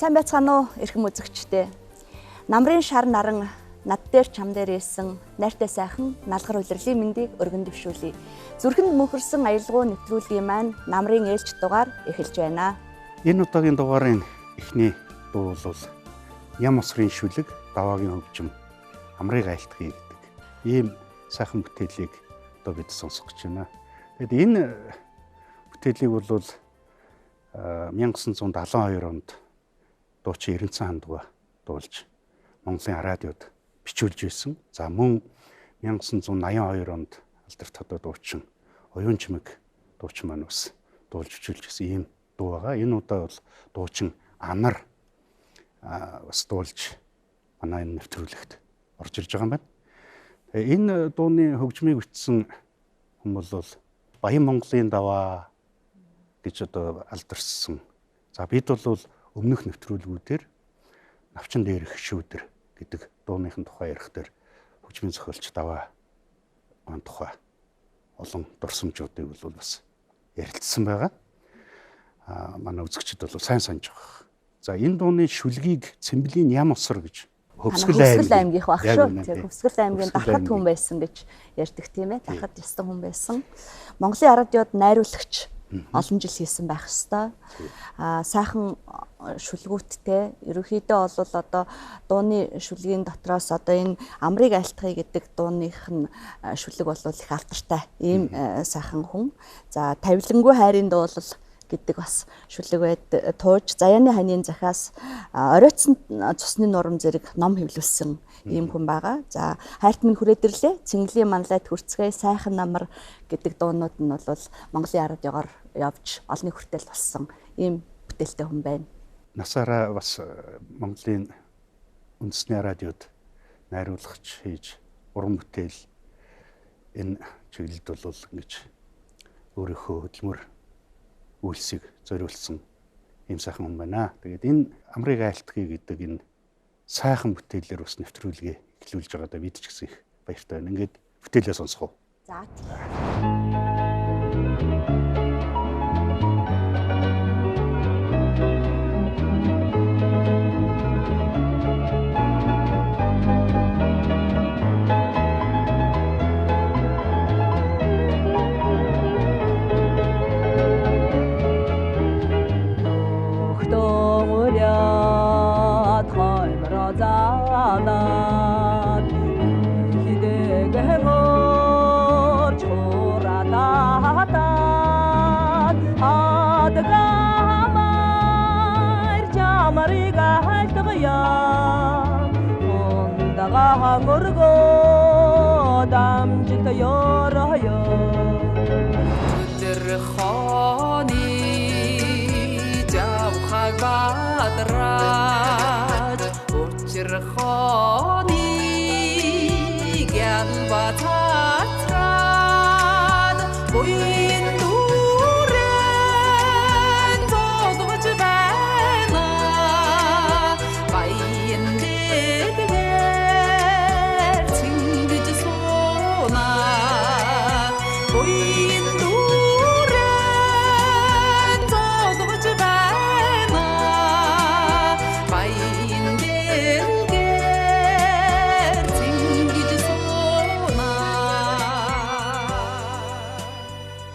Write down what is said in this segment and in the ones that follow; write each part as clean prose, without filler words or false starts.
Сайн байцгаана уу эрхэм үзэгчдээ. Намрын шар наран над дээр чам дээр ийсэн найртай сайхан налгар улирлын мэндийг өргөн дэвшүүлье. Зүрхэнд мөнхөрсөн аялгау нэвтрүүлгийн маань намрын ээлж дугаар эхэлж байна. Энэ удаагийн дугаарын эхний дуу бол Ям усрын шүлэг даваагийн хөгжим амрыг айлтгая гэдэг ийм сайхан бүтээлийг одоо бид сонсох гэж байна. Тэгэд энэ бүтээлийг бол 1972 онд дуучин Эренцэн хандгаа дуулж Монголын радиод бичүүлж байсан. За мөн 1982 онд алдарт хотод дуучин Оюун чимэг дуучин маань бас дуулж бичүүлж байсан ийм дуу байгаа. Энэ удаа бол дуучин Анар бас дуулж манай энэ нэвтрүүлэгт орж ирж байгаа юм байна. Тэгээ энэ дууны хөгжмийг бичсэн хүн бол Баян Монголын даваа гэж одоо алдарсан. За бид бол өмнөх нэвтрүүлгүүдээр навчин дээрх шүүдэр гэдэг дууныхын тухай ярих дээр хөгжмийн зохиолч даваа маань тухай олон дурсамжуудыг бол бас ярилцсан байгаа. Манай үзэгчид бол сайн санаж байгаа. За энэ дууны шүлгийг Цэмбэлийн Ям усар гэж Хөвсгөл аймгийнх баг шүү. Тэр Хөвсгөл аймгийн Дархад хүн байсан гэж ярьдаг тийм ээ. Дархад ястан хүн байсан. Монголын радиод найруулагч олон жил хийсэн байх хэвээр. Сайхан шүлгүүттэй. Ерөнхийдөө бол одоо дууны шүлгийн дотроос одоо энэ амрыг айлтгая гэдэг дууных нь шүлэг бол их алдартай. Ийм сайхан хүн. За тавилангүй хайрын дуулал гэдэг бас шүлэг байд тууж Заяаны ханийн захиас оройтсон цусны нурам зэрэг ном хэвлүүлсэн ийм хүн байгаа. За хайрт минь хүрээдэрлээ цэнгэлийн манлайд хүрцгээе сайхан намар гэдэг дуунууд нь бол Монголын радиогоор явж олонний хүртэл болсон ийм бүтээлтэй хүн байна. Насаараа бас Монголын үндэсний радиод найруулагч хийж уран бүтээл энэ чиглэлд бол ингэж өөрийнхөө хөдөлмөр үйлсийг зориулсан ийм сайхан хүн байна. Тэгээд энэ амрыг айлтгая гэдэг энэ сайхан бүтээлээр бас нэвтрүүлгээ эхлүүлж байгаадаа бид ч гэсэн их баяртай байна. Ингээд бүтээлээ сонсох уу? За. Мөргөө дамжит ёроо тэр хоны жавхаг бадраж учир хоны гян бататрад буин дүрэн тодгож байна баян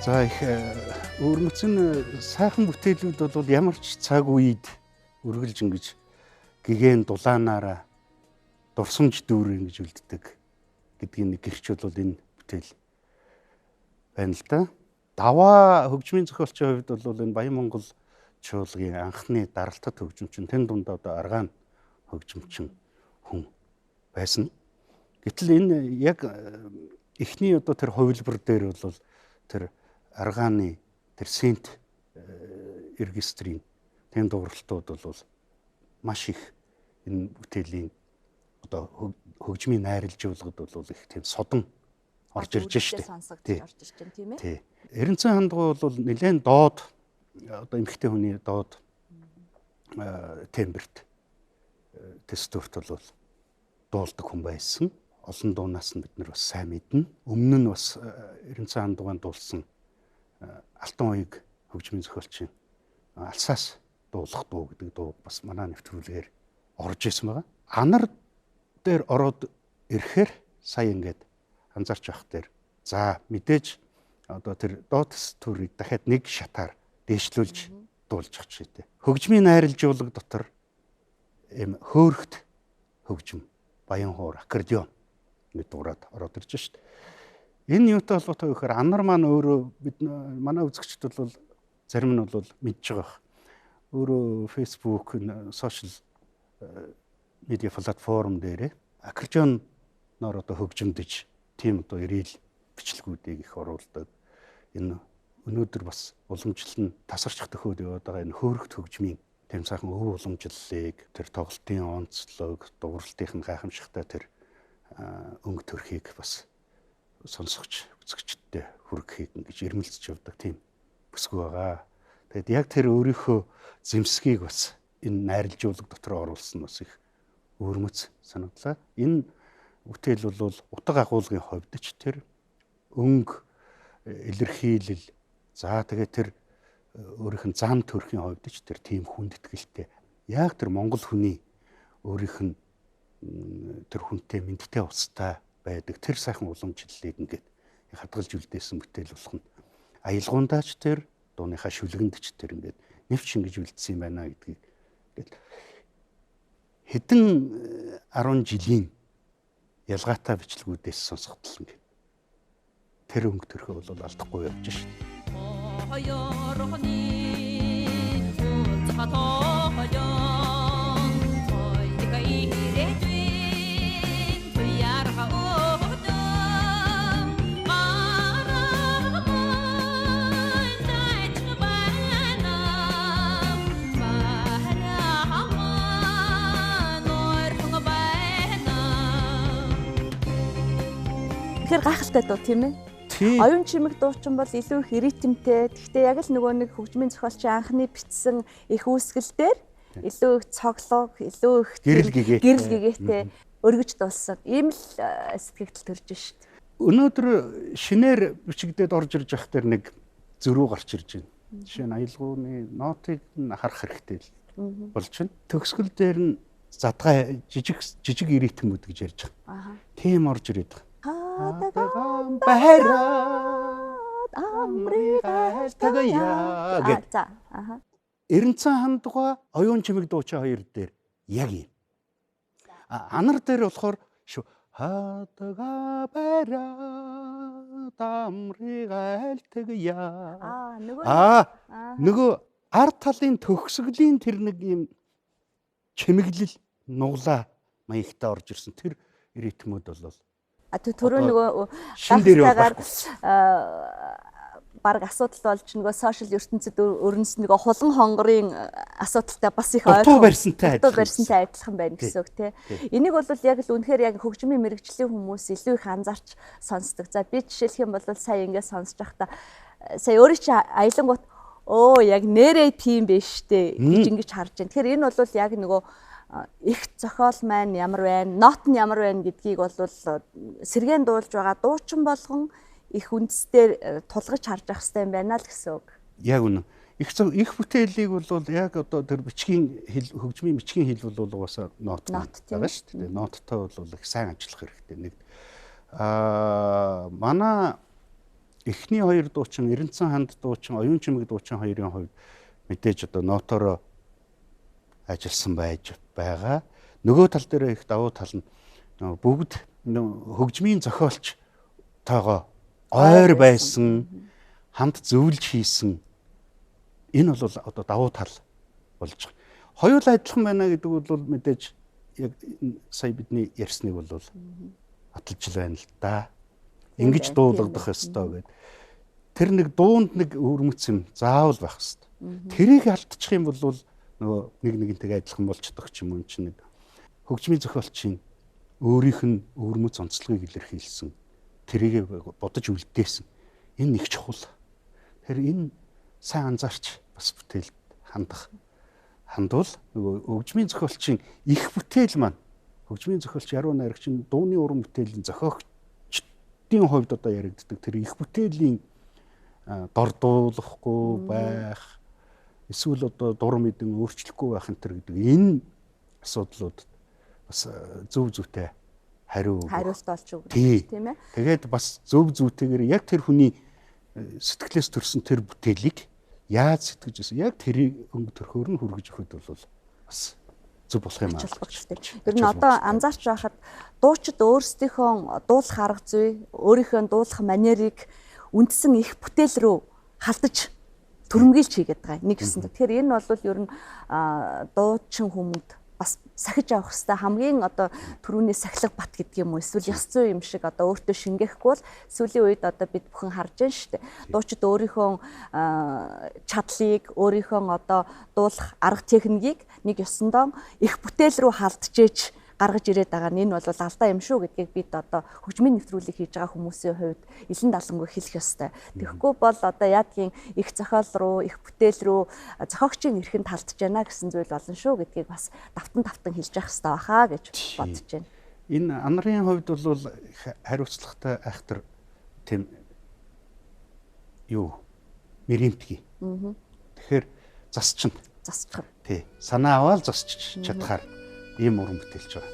За их өрмөцөн сайхан бүтээлүүд бол ямар ч цаг үед үргэлж ингэж гэгэн дулаанаараа дурсамж дүүрэн гэж үлддэг гэдгийг нэг гэрч бол энэ бүтээл байна л да. Даваа хөгжмийн зохиолчийн хувьд бол энэ Баян Монгол чуулгын анхны даралтад хөгжимчин тэн дунд одоо аргаан хөгжимчин хүн байсан. Гэтэл энэ яг эхний одоо тэр хувилбар дээр бол тэр аргааны тэр синт регистрийн тэн дууралтууд бол маш их энэ бүтээлийн одоо хөгжмийн найрлжуулгад бол их тийм содон орж ирж штэ. Тийм ээ. Эренцэн хандгаа бол нэлээд доод одоо эмэгтэй хүний доод темберт тестүрт бол дуулдаг хүн байсан. Олон дуунаас нь бид нар бас сайн мэднэ. Өмнө нь бас Эренцэн хандгаанд дуулсан Алтан уяг хөгжмийн зохиолчийн алсаас дуулах дуу гэдэг дуу бас манай нэвтрүүлгээр орж исэн байгаа. Анар дээр ороод ирэхээр сая ингээд анзаарч явах дээр за мэдээж одоо тэр доотлос төрийг дахиад нэг шатаар дээшлүүлж дуулж авч шийдэ. Хөгжмийн найралжуулга дотор ийм хөөрхт хөгжим, баян хуур, аккордеон нэг дуурайд ороод ирж шít. Энэ юутай холбоотой вэ гэхээр анар маань өөрөө бид манай үзэгчд бол зарим нь бол мэдж байгаа. Өөрөө Facebook, сошиал медиа платформ дээр аккордеоноор одоо хөгжимдөж тийм одоо ирэл бичлэгүүдийг их оруулдаг. Энэ өнөөдөр бас уламжлал нь тасарч төхөөд яваад байгаа энэ хөөрхт хөгжмийн тэм сайхан өв уламжлалыг тэр тоглолтын онцлог, дууралтын гайхамшигтай тэр өнгө төрхийг бас сонсогч үзэгчдтэй хүргэхийг ингэж ирмэлцэж явдаг тийм бүсгүй байгаа. Тэгэд яг тэр өөрийнхөө зэмсгийг бас энэ найралжуулга дотор оруулсан бас их өөрмөц санагдлаа. Энэ бүтээл бол утга агуулгын хувьд ч тэр өнгө илэрхийлэл за тэгээд тэр өөрийнх нь зам төрхийн хувьд ч тэр тийм хүндэтгэлтэй. Яг тэр монгол хүний өөрийнх нь тэр хүнтэй мэндтэй усттай байдаг тэр сайхан уламжлалыг ингээд хадгалж үлдээсэн бүтээл болох нь аялгуундаач тэр дууныхаа шүлгэнд ч тэр ингээд нэвч ингэж үлдсэн юм байна гэдгийг ингээд хэдэн 10 жилийн ялгаатай бичлэгүүдээс сонсготол ингээд тэр өнгө төрхөө бол алдахгүй явж шít. Тэгэхээр гайхалтай дуу тийм ээ. Оюун чимэг дуучин бол илүү их ритмтэй. Гэхдээ яг л нөгөө нэг хөгжмийн зохиолчийн анхны бичсэн их үүсгэлээр илүү их цоглог, илүү их гэрэл гэгээтэй өргөж дуулсан. Ийм л сэтгэгдэл төрж шít. Өнөөдөр шинээр бичигдээд орж ирж явах дээр нэг зөрүү гарч ирж байна. Жишээ нь аялгауны нотыг харах хэрэгтэй болж байна. Төгсгөл дээр нь задгай жижиг ритмүүд гэж ярьж байгаа. Тийм орж ирээд байгаа. Хатаган байраад амрыгай тагая гэж. Эренцэн хандгаа оюун чимэг дуучин хоёр дээр яг юм. Анар дээр болохоор хатага байраад амрыгай тагая. Нөгөө ард талын төгсгөлийн тэр нэг юм чимэглэл нуглаа маягтай орж ирсэн тэр ритмүүд бол түрүү нөгөө гахтайгаар баг асуудал болж нөгөө сошиал ертөнцид өрнөс нөгөө хулан хонгорын асуудалтай бас их ойрхон барьсантай адилхан байна гэсэн үг тий. Энийг бол яг л үнэхээр яг хөгжмийн мэрэгжлийн хүмүүс илүү их анзаарч сонсдог. За би жишээлх юм бол сая ингээд сонсож байхдаа сая өөрөө чи аялангууд яг нэрээ тийм биш дээ гэж ингэж харж байна. Тэгэхээр энэ бол яг нөгөө их зохиол маань ямар байна, нот нь ямар байна гэдгийг бол сэргээн дуулж байгаа дуучин болгон их үндэсээр тулгаж харж авах хэрэгтэй юм байна л гэсэн үг. Яг үнэ. Их бүтээлийг бол яг одоо тэр бичгийн хэл хөгжмийн бичгийн хэл бол угаасаа нот байгаа шүү дээ. Ноттой бол их сайн ажиллах хэрэгтэй. Нэг манай эхний хоёр дуучин Эренцэн ханд дуучин, оюун чимэг дуучин хоёрын хувьд мэдээж одоо нотоор ажилласан байж байгаа. Нөгөө тал дээр их давуу тал нь бүгд хөгжмийн зохиолч тоогоо ойр байсан, хамт зөвлөж хийсэн. Энэ бол одоо давуу тал болж байгаа. Хоёулаа адилхан байна гэдэг бол мэдээж яг сая бидний ярьсныг бол баталж байна л да. Ингэж дуулагдах ёстой гэдэг. Тэр нэг дуунд нэг өрмөц юм заавал байх ёстой. Тэрийг алдчих юм бол нөгөө нэгнтэйгээ адилхан болчихдог ч юм уу чинь нэг хөгжмийн зохиолчийн өөрийнх нь өрмөц онцлогыг илэрхийлсэн тэрийг бодож үлдээсэн энэ их чухал. Тэгэхээр энэ сайн анзаарч бас бүтээлд хандвал нөгөө хөгжмийн зохиолчийн их бүтээл маань хөгжмийн зохиолч яруу найрагчин дууны уран бүтээлийн зохиогчдын хувьд одоо яригддаг тэр их бүтээлийн дордуулахгүй байх эсвэл одоо дур мэдэн өөрчлөхгүй байх энэ төр гэдэг энэ асуудлууд бас зөв зүйтэй хариулт олж өгөх тийм ээ. Тэгээд бас зөв зүйтэйгээр яг тэр хүний сэтгэлээс төрсэн тэр бүтээлийг яаж сэтгэж байсан яг тэрийг өнгө төрхөөр нь хүргэж өгөхөд бол бас зөв болох юм аа. Ер нь одоо анзаарч байхад дуучид өөрсдийнхөө дуулах арга зүй, өөрийнхөө дуулах манерыг үндсэн их бүтээл рүү халдаж төрөмгийлж хийгээд байгаа нэг гэсэн. Тэгэхээр энэ бол ер нь дуучин хүмүүд бас сахиж авах хэвээр хамгийн одоо түрүүний сахилга бат гэдэг юм уу эсвэл ёс зүй юм шиг одоо өөртөө шингээхгүй бол сүүлийн үед одоо бид бүхэн харж байна шүү дээ. Дуучид өөрийнхөө чадлыг, өөрийнхөө одоо дуулах арга техникийг нэг ёсондоо их бүтээл рүү халдчихэж гаргаж ирээд байгаа нь энэ бол алдаа юм шүү гэдгийг бид одоо хөгжмийн нэвтрүүлэг хийж байгаа хүмүүсийн хувьд илэн далангүй хэлэх ёстой. Тэгэхгүй бол одоо яадгийн их зохиол руу, их бүтээл рүү зохиогчийн эрхэнд талдж байна гэсэн зүйл болно шүү гэдгийг бас давтан хэлж явах хэрэгтэй бахаа гэж бодож байна. Энэ ан нарын хувьд бол хариуцлагатай айхтар тийм мэрэмтгий. Тэгэхээр засчих. Тий. Санаа аваад засчих чадхаар ийм уран бүтээлч байгаа.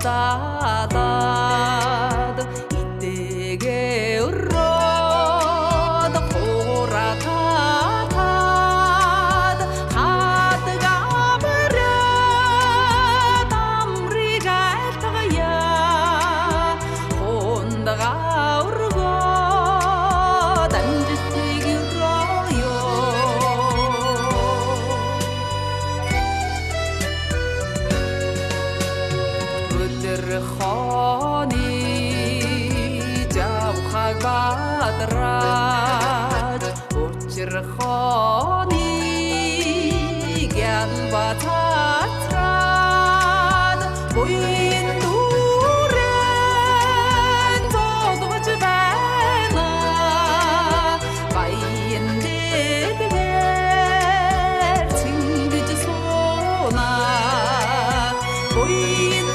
Далад итэгээ өрөөд хуурахад хатгаа бэрээд амрыг айлтгая хундгаа өргөөд амжилтыг өрөөё Хоны жавхаг бадраж учир хоны гян батраад буин дүрэн зодгож байна баян дэдгээр цингэж сууна буин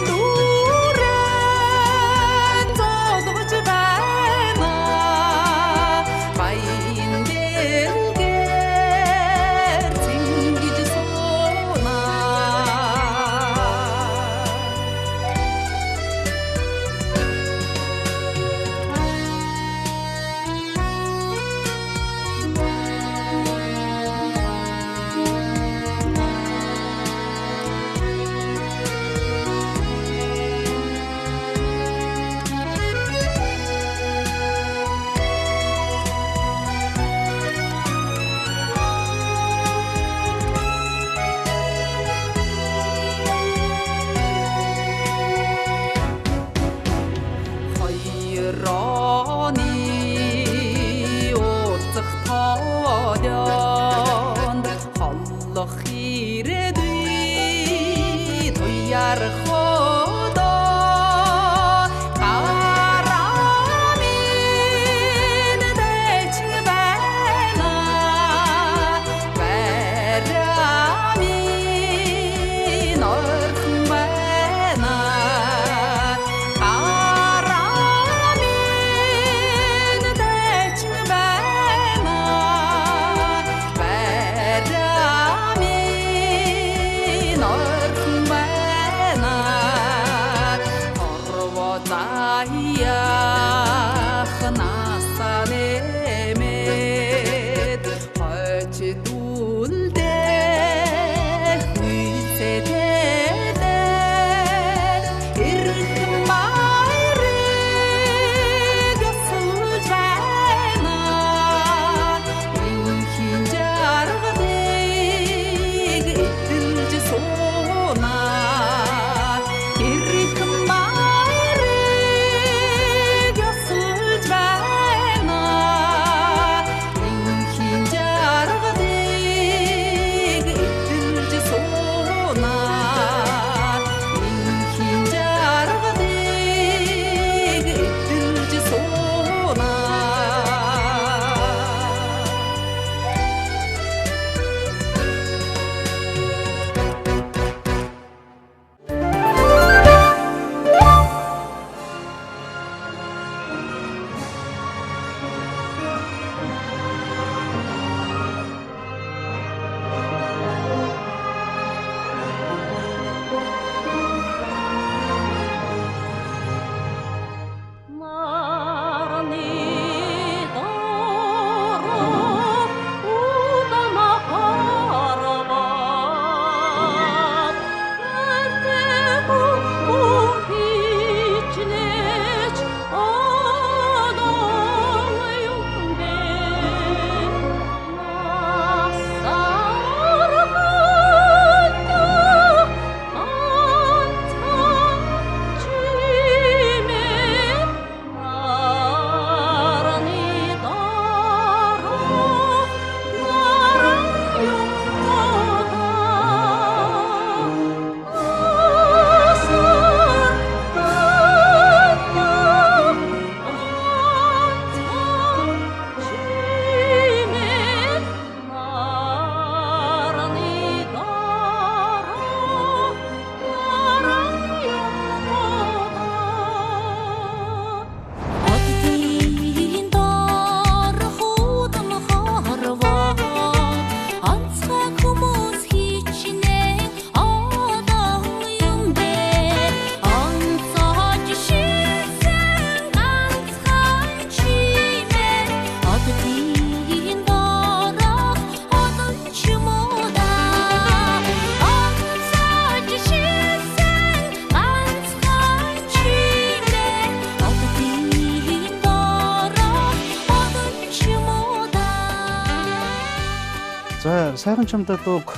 сайхан чамдаа дууг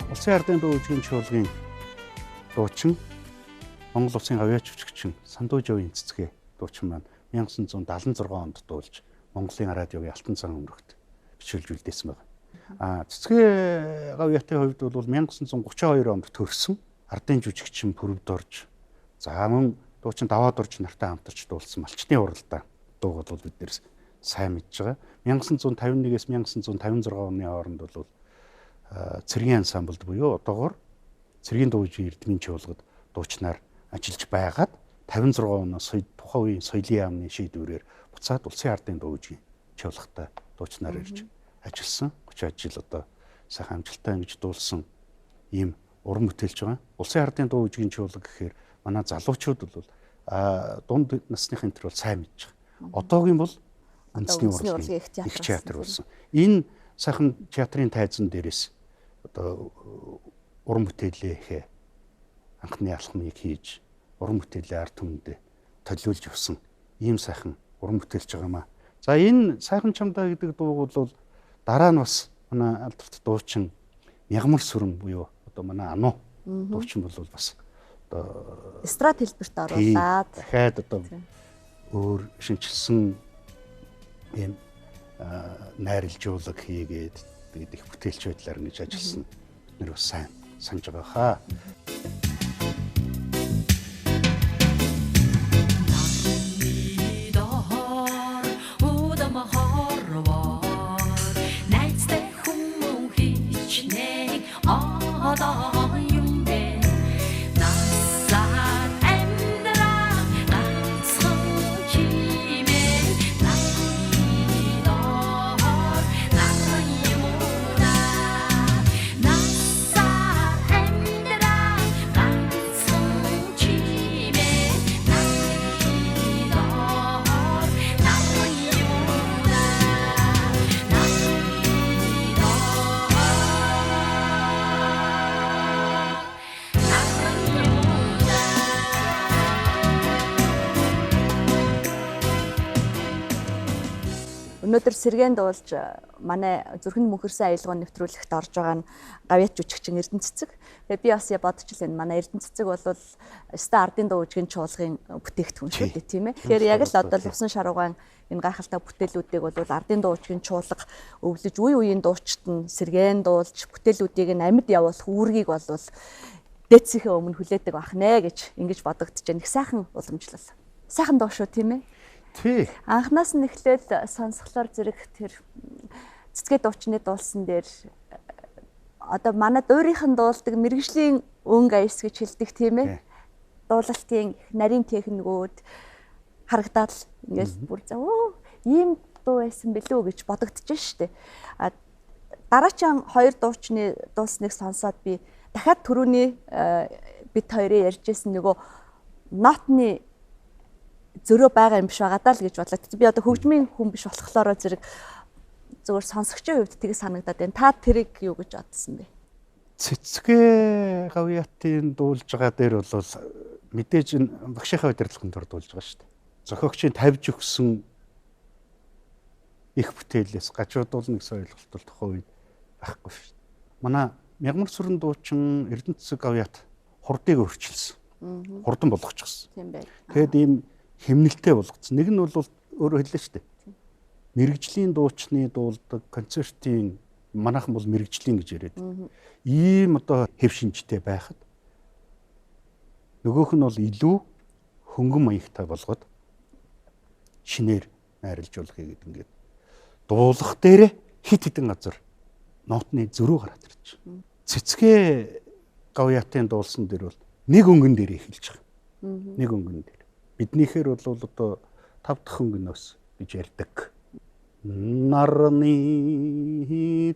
улсын ардын дуу үжгийн чуулгын дуучин Монгол улсын авиач жүжигчин Сандуужовын цэцгээ дуучин маань 1976 онд дуулж Монголын радиогийн Алтан цагаан өмнөгт бичүүлжүүлдээсэн байна. Цэцгээ гавьяатын хувьд бол 1932 онд төрсөн ардын жүжигчин Пүрвд орж за мөн дуучин Даваад орж нартай хамтарч дуулсан Малчны уралдаан дуу бол биднээс сайн мэдж байгаа. 1951-ээс 1956 оны хооронд бол цэргийн ансамблд буюу одоогоор цэргийн дуу үжгийн эрдмийн чуулгад дуучнаар ажиллаж байгаад 56 оноос тухайн үеийн соёлын яамны шийдвэрээр буцаад улсын ардын дуу үжгийн чуулгатай дуучнаар ирж ажилласан. 30 жил одоо сайхан амжилттай ингэж дуулсан ийм уран бүтээлч байгаа. Улсын ардын дуу үжгийн чуулга гэхээр манай залуучууд бол дунд насныхын тэр бол сайн мэдж байгаа. Одоогийн бол үндэсний урлагийн их театр болсон. Энэ сайхан театрын тайзан дээрээс одоо уран бүтээлээ ихэ анхны алхмыг хийж уран бүтээлээ ард түмэндээ төлөөлж явсан ийм сайхан уран бүтээлч байгаамаа. За энэ сайхан чамдаа гэдэг дуу бол дараа нь бас манай алдарт дуучин Мягмар сүрэн буюу одоо манай Ану дуучин бол бас одоо эстрад хэлбэрт оруулаад дахиад одоо өөр шинжилсэн ийм найралжуулаг хийгээд тэгээд их бүтээлч байдлаар ингэж ажилласан бид нэр бас сайн санаж байгаа хаа. Өнөөдөр сэргээн дуулж манай зүрхэнд мөнхөрсөн аялгау нэвтрүүлэгт орж байгаа нь гавьяат жүжигчин Эрдэнэ цэцэг. Тэгээ би бас бодчихлаа манай Эрдэнэ цэцэг бол өстой ардын дуу үжгийн чуулгын бүтээгдэхүүн шүү дээ тийм ээ. Тэгэхээр яг л одоо Лувсан шаруугаан энэ гайхалтай бүтээлүүдийг бол ардын дуу үжгийн чуулга өвлөж үе үеийн дуучид нь сэргээн дуулж бүтээлүүдийг нь амьд явуулах үүргийг бол дээдсийнхээ өмнө хүлээдэг байх нэ гэж ингэж бодогдож байна. Их сайхан уламжлал. Сайхан дуу шүү тийм ээ. Тий. Анхнаас нь эхлээд сонсголоор зэрэг тэр цэцгээ дуучны дуулсан дээр одоо манай дуурийнхан дуулдаг мэрэгжлийн өнгө аяс гэж хэлдэг тийм ээ. Дуулалтын нарийн техникүүд харагдаад ингээл бүр за ийм дуу байсан билүү гэж бодогдож штэ. Дараачийн хоёр дуучны дуусныг сонсоод би дахиад түрүүний бид хоёрын ярьжсэн нөгөө нотны зөрөө байгаа юм биш байгаа даа л гэж бодлоо. Би одоо хөгжмийн хүн биш болохоор зэрэг зөвхөн сонсогчийн хувьд тийг санагдаад байна. Та тэрийг юу гэж бодсон бэ? Цэцгээ гавьяатын дуулж байгаа дээр бол мэдээж багшийнхаа удирдлагын төр дуулж байгаа шүү дээ. Зохиогчийн тавьж өгсөн их бүтээлээс гажуудуулна гэсэн ойлголт бол тухайн үед байхгүй шүү дээ. Манай Мягмар сүрэн дуучин Эрдэнэ цэцэг гавьяат хурдыг өөрчилсөн. Хурдан болгочихсон. Тийм бай. Тэгэхэд ийм хэмнэлтэй болгоцсон. Нэг нь бол өөрөө хэллээ шүү дээ. Мэргэжлийн дуучны дуулдаг концертын манайхан бол мэргэжлийн гэж яриад. Ийм одоо хэв шинжтэй байхад нөгөөх нь бол илүү хөнгөн маягтай болгоод шинээр найралжуулахыг гэдэг ингээд дуулах дээрээ хит хитэн газар нотны зөрүү гараад ирж байгаа. Цэцгээ гавьяатын дуулсан дээр бол нэг өнгөн дээр эхэлж байгаа. Нэг өнгөн дээр. Биднийхээр бол одоо 5 дахь өнгөнөөс гэж ярьдаг. Нарны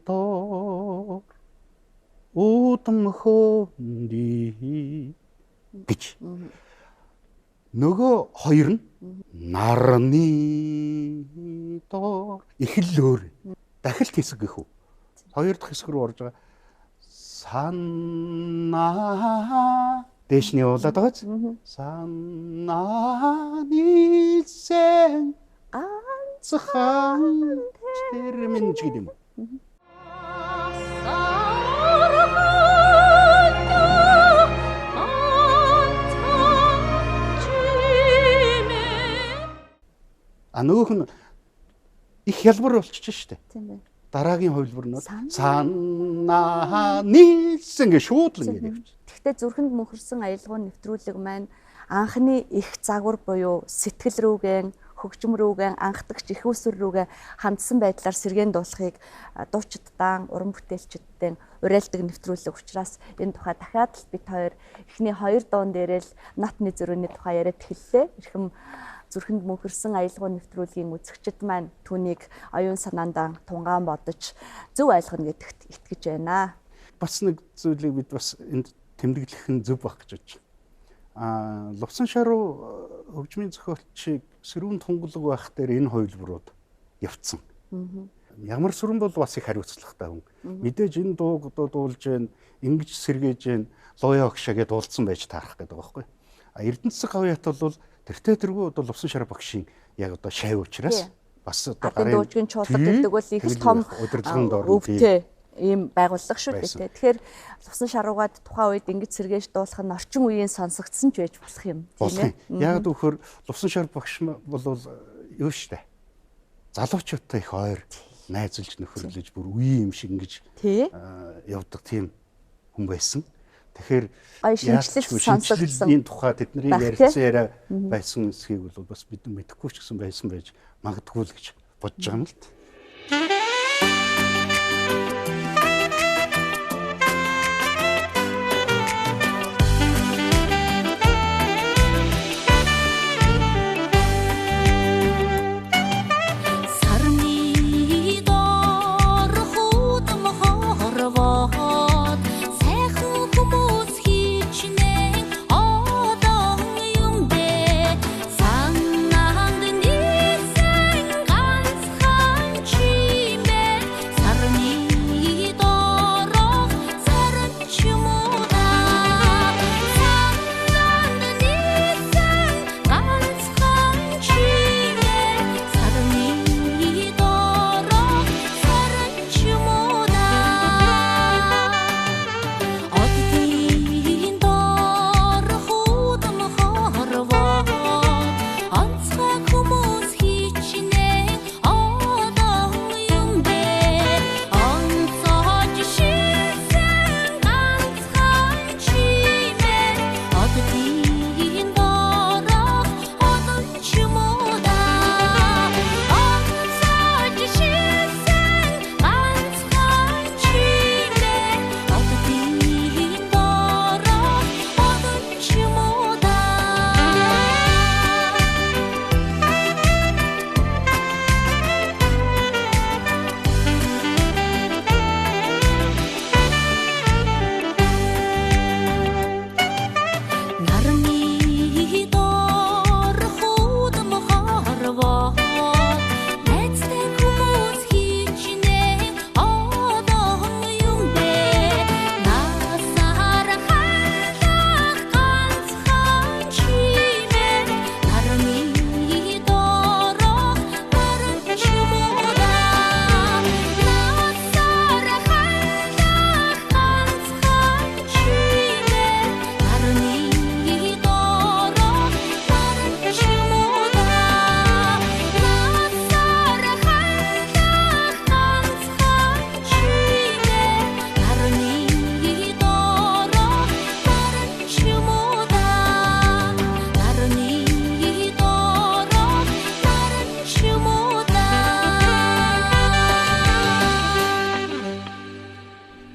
доор удам хөнди гэж. Нөгөө хоёр нь нарны доор эхлэлөөр дахилт хэсэг гэх үү. Хоёр дахь хэсэг рүү орж байгаа. Санаа дэш нь явуулаад байгаа ч. Санааны сэн ганцхан тэрмэн ч гэдэг юм. А нөгөөх нь их хялбар болчихж штэ. Тийм байна. Дараагийн хувилбар нь санаа нийлсэн гэж шууд л ингэ явчих. Гэхдээ зүрхэнд мөнхөрсөн аялгауны нэвтрүүлэг маань анхны их загвар буюу сэтгэл рүүгэн, хөгжим рүүгэн, анхдагч их усүр рүүгэн хандсан байдлаар сэргээн дуулахыг дуучидтан, уран бүтээлчдтэй уриалдаг нэвтрүүлэг учраас энэ тухай дахиад л бид хоёр эхний 2 дуун дээрээ л натны зөрүүний тухай яриад эхэллээ. Эрхэм зүрхэнд мөнхөрсөн аялгау нэвтрүүлгийн үзэгчид маань түүнийг оюун санаандаа тунгаан бодож зөв ойлгоно гэдэгт итгэж байна. Бас нэг зүйлийг бид бас энд тэмдэглэх нь зөв байх гэж байна. Лувсан шаруу хөгжмийн зохиолчийг сэрүүн тунгалаг байх дээр энэ хувилбарууд явцсан. Ямар сүрэн бол бас их хариуцлагатай хүн. Мэдээж энэ дууг дуулж гэн, ингэж сэргээж гэн, луяа огшаагээ дуулсан байж таарах гэдэг байгаа байхгүй. Эрдэнэт засаг гавьяат бол тэртээ тэргүй одоо Лувсан шаруу багшийн яг одоо шай уучраас бас одоо гарын дуугийн чуулга гэдэг бол их том удирдлагын дор өвдөө ийм байгууллага шүү дээ. Тэгэхээр Лувсан шаруугаад тухайн үед ингэж сэргээж дуулах нь орчин үеийн сонсогдсон ч байж болох юм. Тийм ээ. Яг зөвхөр Лувсан шаруу багш бол юу штэ. Залуучуудтай их ойр найзалж нөхөрлөж бүр үе юм шиг ингэж явдаг тийм хүн байсан. Тэгэхээр шинжлэлийн тухай тэдний ярилцсан яриа байсан эсхийг бол бас бид мэдэхгүй ч гэсэн байсан байж магадгүй л гэж бодож байгаа юм л та.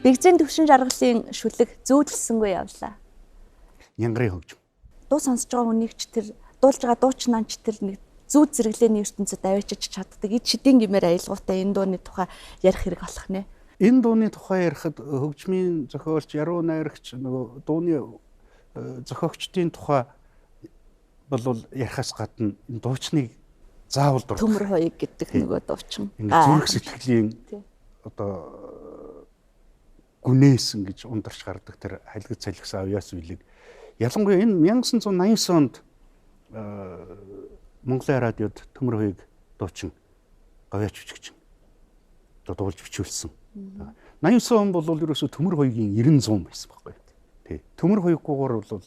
Бэгзэн төвшин жаргалын шүлэг зөөдлсөнгүй явлаа. Янгарын хөгжим. Дуу сонсож байгаа хүнийг ч тэр дуулж байгаа дуучнаа ч тэр нэг зүүд зэрэглэлийн ертөнцид аваачиж чаддаг. Эд шидийн гимээр аялгаутай энэ дууны тухай ярих хэрэг болох нэ. Энэ дууны тухай ярихад хөгжмийн зохиолч, яруу найрагч, нөгөө дууны зохиогчдын тухай бол ярихаас гадна энэ дуучныг заавал дурдах. Төмөр хоёг гэдэг нөгөө дуучин. Ингээд зүрх сэтгэлийн одоо гүнээс ингэж ундарч гардаг тэр халигд салхисан авьяас билег. Ялангуяа энэ 1989 онд Монголын радиод Төмөр хоёг дуучин гавьяач бичгч дуулж бичүүлсэн. 89 он бол ерөөсө Төмөр хоёгийн 90 100 байсан байхгүй. Тий. Төмөр хоёггүйгээр бол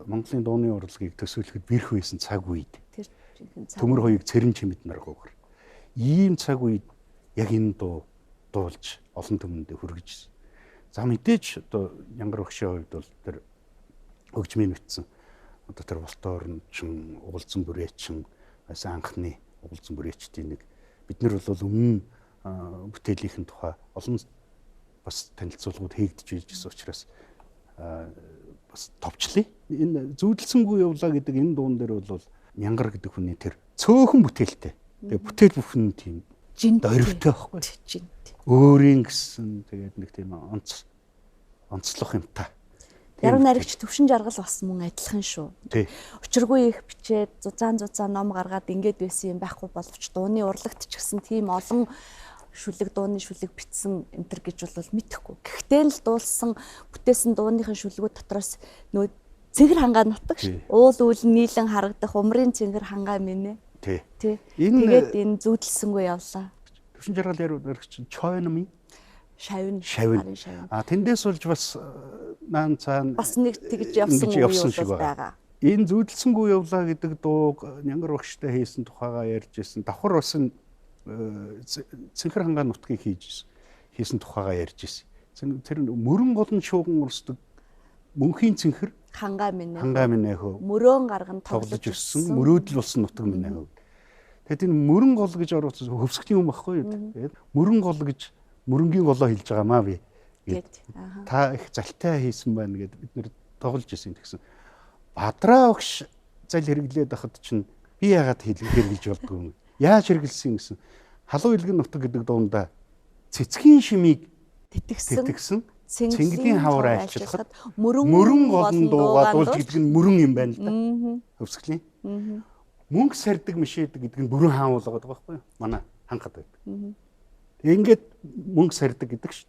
Монголын дууны урлагийг төсөөлөхөд бэрх байсан цаг үед Тэр жинхэнэ цаг. төмөр хоёрыг цэрэн чимэд наргуугаар ийм цаг үед яг энэ дуу дуулж олон түмэнд хүргэжсэн. За мэдээж одоо Янгар багшийн хувьд бол тэр хөгжмийн нүцсэн одоо тэр Волторнчин, Угалзан бүрээчин бас анхны Угалзан бүрээчдийн нэг бид нар бол өмнө бүтээлийнхэн тухай олон бас танилцуулгууд хийгдэж байсан учраас бас товчлээ. Энэ зүүдэлсэнгүй явлаа гэдэг энэ дуун дээр бол Янгар гэдэг хүний тэр цөөхөн бүтээлтэй. Тэгээ бүтээл бүхэн тийм дөрвтэй байхгүй. Жинт. Өөрийн гэсэн тэгээд нэг тийм онцлох юмтай. Яруу найрагч төвшин жаргал бас мөн адилхан шүү. Тий. Учиргүй их бичээд зузаан ном гаргаад ингээд байсан юм байхгүй боловч дууны урлагт ч гэсэн тийм олон дууны шүлэг бичсэн энтер гэж бол мэдэхгүй. Гэхдээ л дуулсан бүтээсэн дууныхын шүлгүүд дотроос нөө цэнгэр хангаа нутаг ш. Уул үйл нийлэн харагдах умрын цэнгэр хангаа минь. Тий. Тэгээд энэ зүүдэлсэнгүй явлаа. Төвшин жаргал яруу найрагч Чойнми Шавин. Тэндээс болж бас наан цаана бас нэг тэгж явсан шиг байгаа. Энэ зүүдэлсэнгүй явлаа гэдэг дууг Янгар багштай хийсэн тухайгаа ярьж ирсэн. Давхар бас цэнхэр хангаа нутгийг хийсэн тухайгаа ярьж ирсэн. Тэр мөрөн голн шууган урсдаг мөнхийн цэнхэр хангаа минь хөө мөрөөн гарган тоглож өссөн мөрөөдөл болсон нутаг минь хөө. Тэгээд энэ мөрөн гол гэж оруулсан хөвсгөлийн юм баггүй юу. Тэгээд мөрөн гол гэж мөрөнгийн голоо хэлж байгаамаа би. Та их залтай хийсэн байна гэд бид нэр тоглож ирсэн тэгсэн. Бадраа багш зал хэрэглээд байхад чинь би яагаад хэрэглэж болдгоо юм. Яаж хэрэглэсэн гэсэн. Халуун илгэн нутаг гэдэг дуунда цэцгийн шимийг тэтгсэн цэнгэлийн хавар айлчлахад мөрөн голн дуугаа дуулж гэдэг нь мөрөн юм байна л да. Хөвсгөлийн. Мөнгө сардаг мишээдэг гэдэг нь бүрэн хаан болгоод байгаа байхгүй юу? Манай хангад байдаг. Ингээд мөнгө сардаг гэдэг шүү.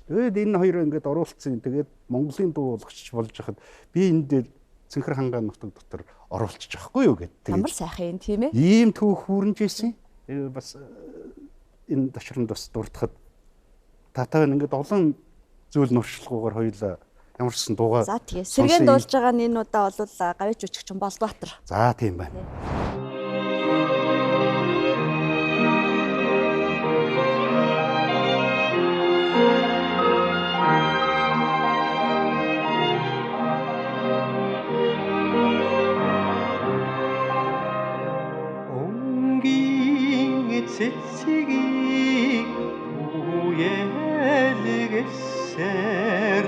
Тэгээд энэ хоёр ингээд оруулцсан. Тэгээд Монголын дуу болгоч болж хахад би энэ дээр цэнхэр хангаа нутаг дотор оруулчих байхгүй юу гэдэг. Ямар сайхан юм тийм ээ. Ийм түүх хүрнж ийсэн. Бас энэ ташранд бас дуртахад татаа ингээд олон зүйл нуршилгуугаар хоёулаа ямарчсан дуугаа. За тэгээ сэргэн дуулж байгаа энэ удаа бол гавьч үчигчин Болбаатар. За тийм байна. Цэцгийг үелгэсээр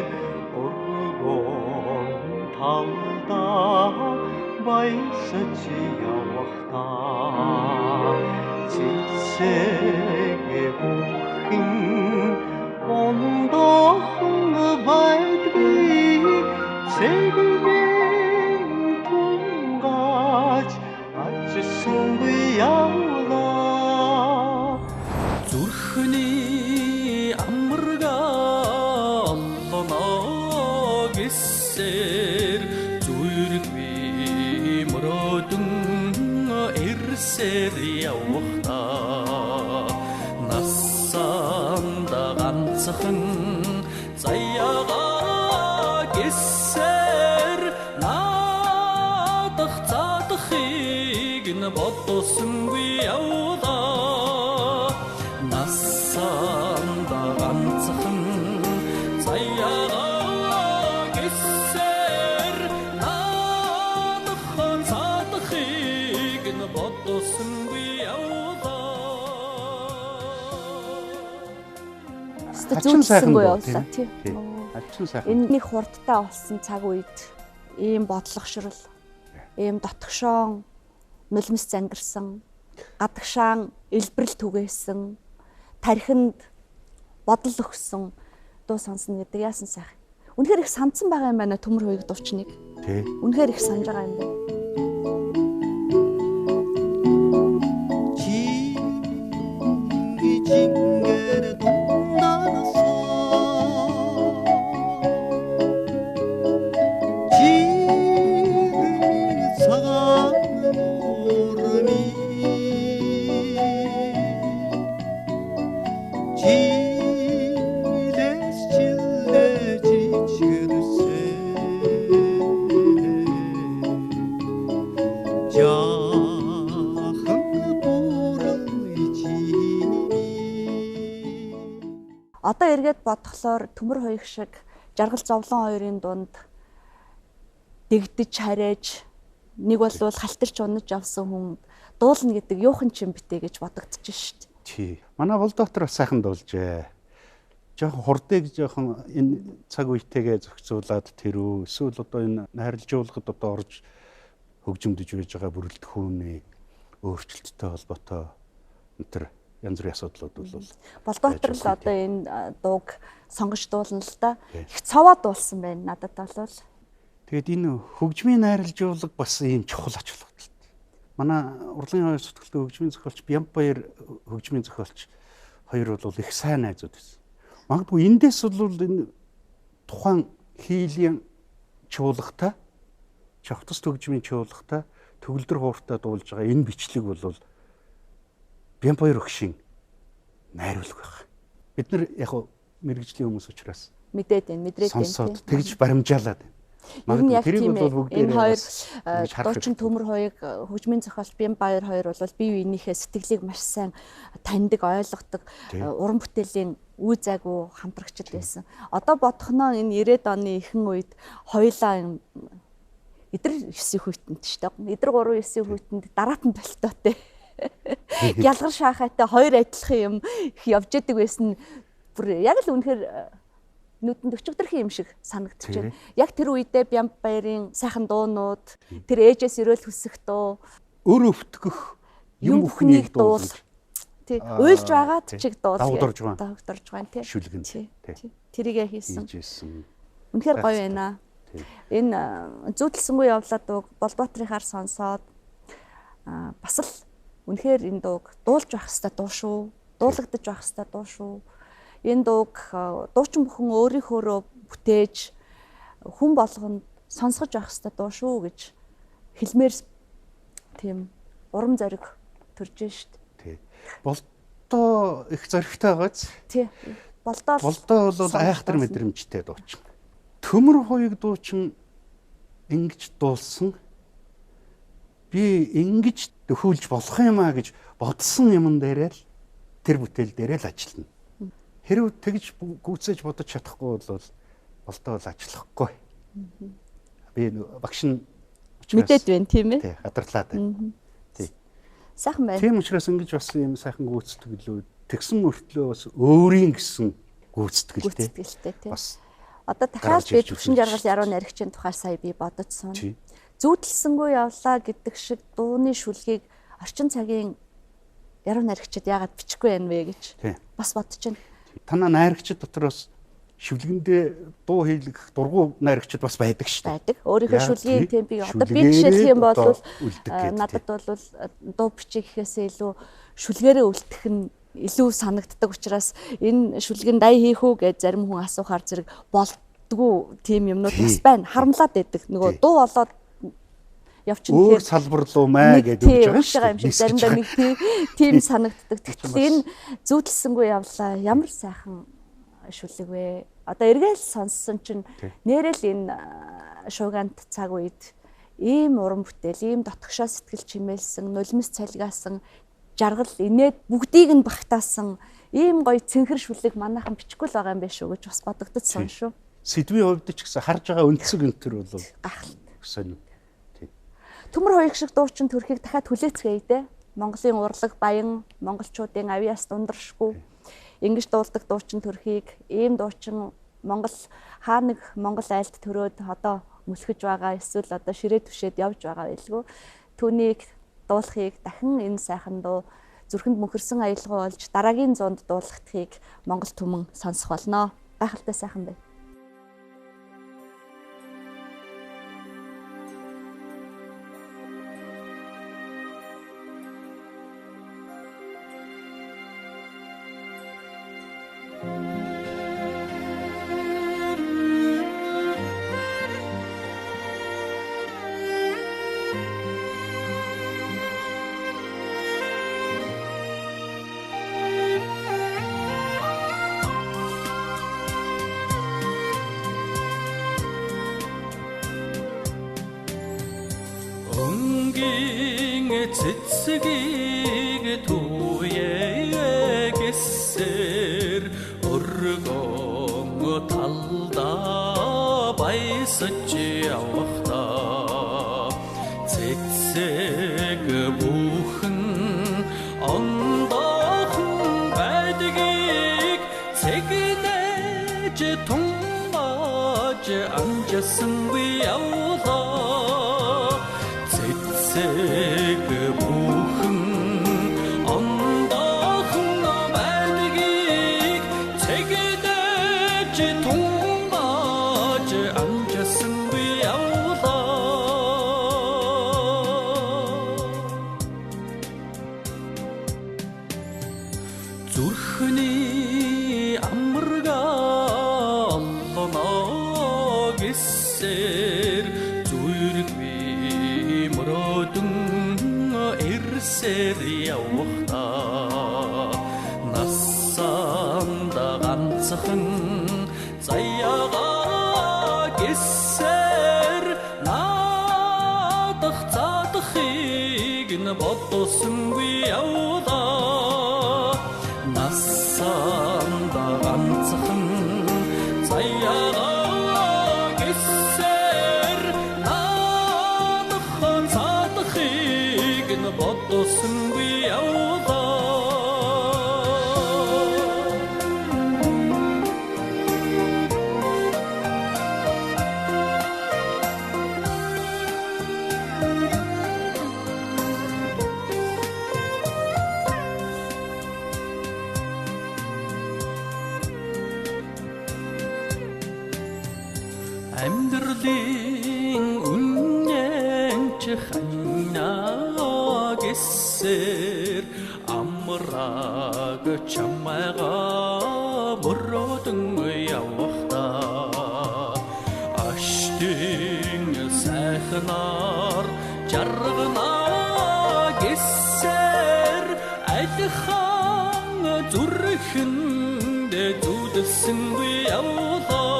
өргөн талдаа баясаж явахдаа цэцэг бүхэн ондохон байдгийг цэгийн тунгаж ачсан явлаа. Зүрхний амаргаа олноо гэсээр зүрхний мөрөдөн эрсээр явахдаа насанда ганцхан заяагаа гэсээр наадах цаадахыг н бодсонгүй явлаа. Насанда ганцхан заяагаа гэсээр наадах цаадахыг н бодсонгүй явлаа. Зүүдэлсэнгүй явлаа тийм. Ачин сайхан. Энэ нэг хурдтай болсон цаг үед ийм бодлогошрол, ийм дотгошоон нулимс зандарсан, гадагшаан элбэрэл түгээсэн, тархинд бодол өгсөн дуу сонсно гэдэг яасан сайхан. Үнэхээр их сандсан байгаа юм байна төмөр хоёрыг дуучныг. Тий. Үнэхээр их санаж байгаа юм байна. Жингэр дундаас жаахан бүрийж Одоо эргээд бодглохлоор Төмөр хоёг шиг жаргал зовлон хоёрын дунд дэгдэж харээж нэг бол халтарч унаж явсан хүн дуулна гэдэг юухан ч юм битээ гэж бодогдож шít. Тий. Манай Болдоотор бас сайхан дуулжээ. Жохон хурдыг жохон энэ цаг үетэйгээ зохицуулаад тэрүү эсвэл одоо энэ найрлжуулахад одоо орж хөгжимдөж байж байгаа бүрэлдэхүүний өөрчлөлттэй холбоотой энэ янз бүрийн асуудлууд бол Болдоотор л одоо энэ дууг сонгож дуулна л да. Их цаваа дуулсан байна надад бол. тэгээд энэ хөгжмийн найрлжуулга бас ийм чухал ач холбогдолтой. Манай урлагийн хоёр зүтгэлтэй хөгжмийн зохиолч Бямбаяр хөгжмийн зохиолч хоёр бол их сайн найзууд байсан. Магадгүй эндээс бол энэ тухайн хийлийн чуулгатай чавтас хөгжмийн чуулгатай төгөлдөр хууртай дуулж байгаа энэ бичлэг бол Бямбаяр өгшин найруулга байх. Бид нар яг мэрэгжлийн хүмүүс учраас Мэдээд байна, мэдрээд байна. сонсоод тэгж баримжаалаад байна. Ер нь яг Тэрийг тийм бол ээ. бүгдээрээ Энэ хоёр ингэж харах дуучин Төмөр хоёг хөгжмийн зохиолч Бямбаяр хоёр бол бие биенийхээ сэтгэлийг маш сайн таньдаг, ойлгодог, уран бүтээлийн үе зайгүй хамтрагчд байсан. Одоо бодохноо энэ 90-ад оны ихэнх үед хоёулаа эдэр 9 хүйтэнд шүү дээ. Эдэр 3 9 хүйтэнд дараатан толтойтой. Гялгар шаахайтай хоёр адилхан юм явж идэг байсан. Бүр яг л үнэхээр нүдэнд өчигдөрхөн юм шиг санагдчих байна. Яг тэр үедээ Бямбаярын сайхан дуунууд, тэр ээжээс өрөөл хүсэх дуу, өр өвтгөх юм бүхнийг дуулж тий уйлж байгаад чиг дуул. Давдорж байгаа. Давдорж байгаа тий. Шүлгэн тий. Тэрийгэ хийсэн. Хийжсэн. Үнэхээр гоё байна. Энэ зүйдлсэнгүй явлаа дууг Болдоотryхаар сонсоод бас л үнэхээр энэ дууг дуулж байх хэвээр дуу шүү. Дуулагдаж байх хэвээр дуу шүү. Энэ дууг дуучин бүхэн өөрийнхөөрөө бүтээж хүн болгонд сонсгож байх хэвээр дуу шүү гэж хэлмээр тийм урам зориг төрж шít. Тий. Болдоо их зоригтой байгааз. Тий. Болдоо бол айхтар мэдрэмжтэй дуучин. Төмөр хоёг дуучин ингэж дуулсан. Би ингэж төхүүлж болох юм аа гэж бодсон юм дээрээ л тэр бүтээл дээрээ л ажиллана. Хэрв тэгж гүйцээж бодож чадахгүй бол болдоо л ажиллахгүй. Би багш нь мэдээд байна тийм ээ. Тий, хадарлаад байна. Тий. Сайхан байна. Тийм учраас ингэж бас юм сайхан гүйцэтгэлөө тэгсэн мөртлөө бас өөрийн гэсэн гүйцэтгэлтэй. Гүйцэтгэлтэй тий. Бас одоо дахиад би төвшин жаргал яруу наригчийн тухай сая би бодож сууна. Зүйдлсэнгүй явлаа гэдэг шиг дууны шүлгийг орчин цагийн яруу наригчид яагаад бичихгүй байна вэ гэж бас бодож байна. Танаа найрагчид дотроос шүлгэндээ дуу хийлгэх дургу найрагчид бас байдаг шүү дээ. Байдаг. Өөрийнхөө шүлгийн темпийг одоо би жишээлх юм бол надад бол дуу бичих гэхээсээ илүү шүлгээрээ үлдэх нь илүү санагддаг учраас энэ шүлгэн дай хийх үү гэж зарим хүн асуухаар зэрэг болдгоо тийм юмнууд бас байна. Харамлаад байдаг. Нөгөө дуу болоод явчихна гэхээр өөр салбар руу маа гэж өгч байгаа юм шиг заримдаа нэг тийм санагддаг. Тэгтэл энэ зүйдлсэнгүй явлаа ямар сайхан шүлэг вэ? Одоо эргээл сонссон чинь нэрэл энэ шуугант цаг үед ийм уран бүтээл, ийм дотгошоо сэтгэл чимээлсэн, нулимс цалгаасан, жаргал инээд бүгдийг нь багтаасан ийм гоё цэнхэр шүлэг манайхан бичихгүй л байгаа юм байна шүү гэж бас бодогдсон шүү. Сэдвийн хувьд ч гэсэн харж байгаа өнцөг өнтөр бол гахалтай. Сонь. Төмөр хоёг шиг дуучин төрхийг дахиад хүлээцгээе дээ. Монголын урлаг баян, монголчуудын авьяас дундаршгүй ингэж дуулдаг дуучин төрхийг ийм дуучин Монгол хаа нэг Монгол айлд төрөөд одоо мөлхөж байгаа эсвэл одоо ширээ түшээд явж байгаа байлгүй. Түүнийг дуулахыг дахин энэ сайхан дуу зүрхэнд мөнхөрсөн аялгаа олж дараагийн зуунд дуулахдгийг Монгол түмэн сонсох болно. Гайхалтай сайхан байна. Цэцгийн цэцгийг түүе гэсээр өргөн талдаа баясаж явахдаа цэцэг бүхэн ондоохон байдгийг цэгнэж тунгааж амжсангүй явлаа цэцэг бүхэн ондоохон байдгийг цэгнэж тунгааж амжсангүй явлаа зүрхний амаргаа олноо гэсээр зүрхний мөрөдөн ирсээр явахдаа насанда ганцхан заяагаа гэсээр наадах цаадахыг н бодсонгүй явлаа насанда ганцхан заяагаа гэсээр наадах цаадахыг н бодсонгүй явлаа амьдралын үнэнч хайнаа гэсээр амраг чамайгаа мөрөдөн явахдаа аштын сайхнаар жарганаа гэсээр айлхан зүрхэнд зүудсэнгүй явлаа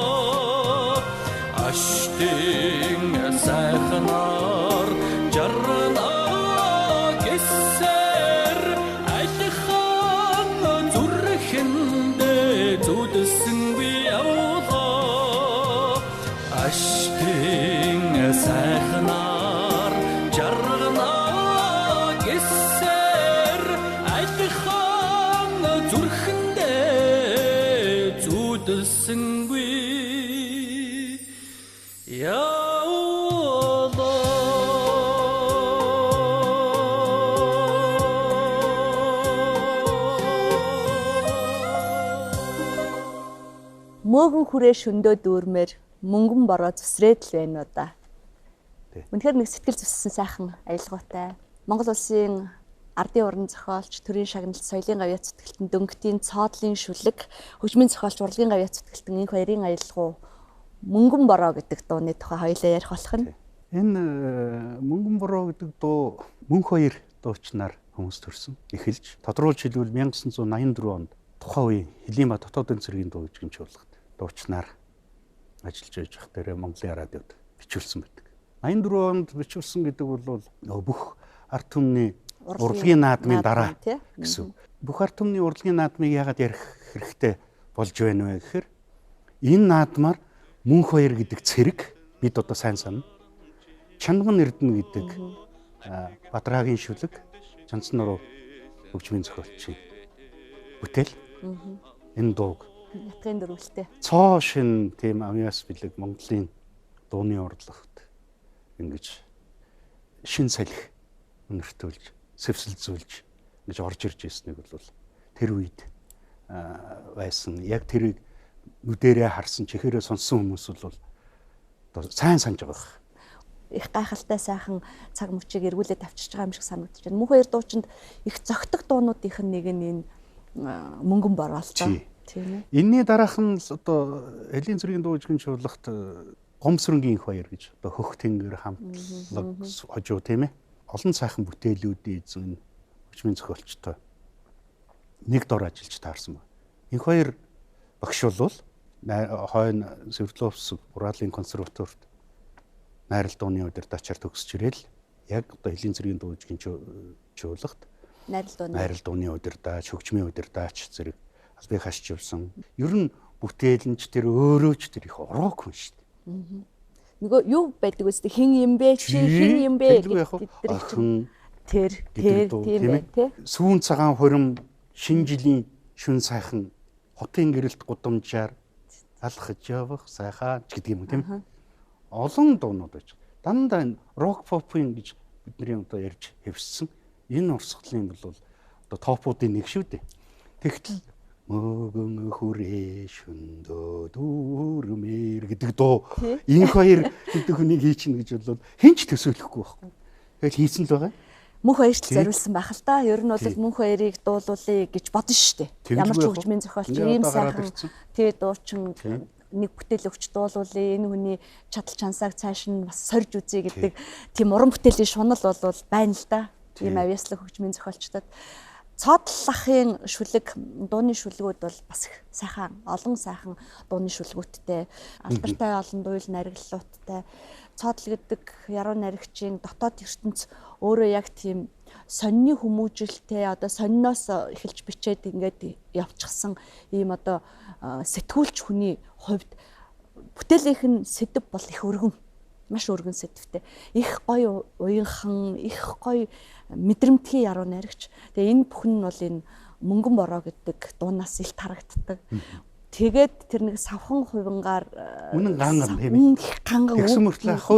аштын сайхнаар жарганаа гэсээр айлхан зүрхэнд зүудсэнгүй явлаа аштын сайхнаар жарганаа гэсээр айлхан зүрхэнд зүудсэнгүй Мөөгөн хүрээ шөндөө дүүрмээр мөнгөн бороо зүсрээд л байна уу да. Үнэхээр нэг сэтгэл зүссэн сайхан аялгаутай. Монгол улсын ардын уран зохиолч, төрийн шагналт, соёлын гавьяа зүтгэлтэн, дөнгөтийн цоодлын шүлэг, хөгжмийн зохиолч, урлагийн гавьяа зүтгэлтэн энх хоёрын аялгау мөнгөн бороо гэдэг дууны тухай хоёулаа ярих болох нь. Энэ мөнгөн бороо гэдэг дуу мөнх хоёр дуучнаар хүмүүс төрсөн. Эхэлж тодруулж хэлбэл 1984 онд тухайн үеийн Хэлийн ба дотоодын цэргийн дуу гэж гинжүүлэгт дуучнаар ажиллаж байж байх дээр Монголын радиод бичүүлсэн байдаг. 84 онд бичүүлсэн гэдэг бол бүх ард түмний урлагийн наадмын дараа гэсэн. Бүх ард түмний урлагийн наадмыг яагаад ярих хэрэгтэй болж байна вэ гэхээр энэ наадмаар мөнх хоёр гэдэг цэрэг бид одоо сайн санана. Чанган Эрдэнэ гэдэг Бадрагийн шүлэг, Жанцсан нуруу хөгжмийн зохиолчийн бүтээл. Энэ дууг Ятгын дөрвөлтэй. Цоо шин тийм авьяас бэлэг Монголын дууны урлагт ингэж шин салхи өнөртүүлж, сэвсэлзүүлж ингэж орж ирж ирснийг бол тэр үед байсан. Яг тэрийг нүдэрээ харсан, чихээрээ сонссон хүмүүс бол одоо сайн санаж байгаа. Их гайхалтай сайхан цаг мөчийг эргүүлээд авчирч байгаа юм шиг санагдаж байна. Мөнх хоёр дуучинд их зөгтөг дуунуудынх нь нэг нь энэ мөнгөн бороо л доо. Тийм ээ. Энийний дараах нь одоо Хэлийн цэргийн дуу хөгжмийн чуулгад Гомсрынгийн их баяр гэж одоо хөх тэнгэр хамтлаг хожуу тийм ээ. Олон сайхан бүтээлүүдийн эзэн хөгжмийн зохиолчтой нэг дор ажиллаж таарсан байна. Инх баяр багш бол хойно Свердловск Уралын консерваторид найрал дууны удирдагчаар төгсөж ирэл яг одоо хэлийн цэргийн дуугийн чуулгад найрал дууны удирдаач, хөгжмийн удирдаач зэрэг албыг хашчилсан. Ер нь бүтээлнч тэр өөрөөч тэр их урууг хүн шүү дээ. Нөгөө юу байдаг үстэй хин юм бэ чи хин юм бэ охин тэр тийм бай тээ. Сүүн цагаан хурим шинэ жилийн шүн сайхан хотын гэрэлт гудамжаар алхаж явах сайхан гэдэг юм тийм. Олон дуунууд байж. Дандаа энэ рок попын гэж бидний одоо ярьж хэвссэн. Энэ урсгалын бол одоо топуудын нэг шүү дээ. Тэгтэл мөгөн хүрээ шөндөө дүрмээр гэдэг дуу энэ хоёр гэдэг хүнийг хийчихнэ гэж бол хинч төсөөлөхгүй байхгүй. Тэгэл хийсэн л байгаа. Мөнх хоёрт зориулсан байх л та. Ер нь бол мөнх хоёрыг дуулуулъя гэж бодно шүү дээ. Ямар ч хөгжмийн зохиолч ийм сайхан тий дуучин нэг бүтээл өгч дуулуулъя. Энэ хүний чадал чансааг цааш нь бас сорж үзье гэдэг тийм уран бүтээлийн шунал бол байна л да. Ийм авьяаслаг хөгжмийн зохиолчдод цоодлахын шүлэг дууны шүлгүүд бол бас их сайхан олон сайхан дууны шүлгүүдтэй алдартай олон дуйл нариглалуудтай цоодл гэдэг яруу найрагчийн дотоод ертөнц өөрөө яг тийм сонины хүмүүжилтэй одоо сониноос эхэлж бичээд ингээд явчихсан ийм одоо сэтгүүлч хүний хувьд бүтээлийнх нь сэдв бол их өргөн маш өргөн сэдвтэй их гоё уянхан их гоё мэдрэмтгий яруу найрагч. Тэгээ энэ бүхэн нь бол энэ мөнгөн бороо гэдэг дуунаас илт харагддаг. Тэгээд тэр нэг савхан хувингаар үнэн ганган тийм ганган тэгсэн мөртлөө ах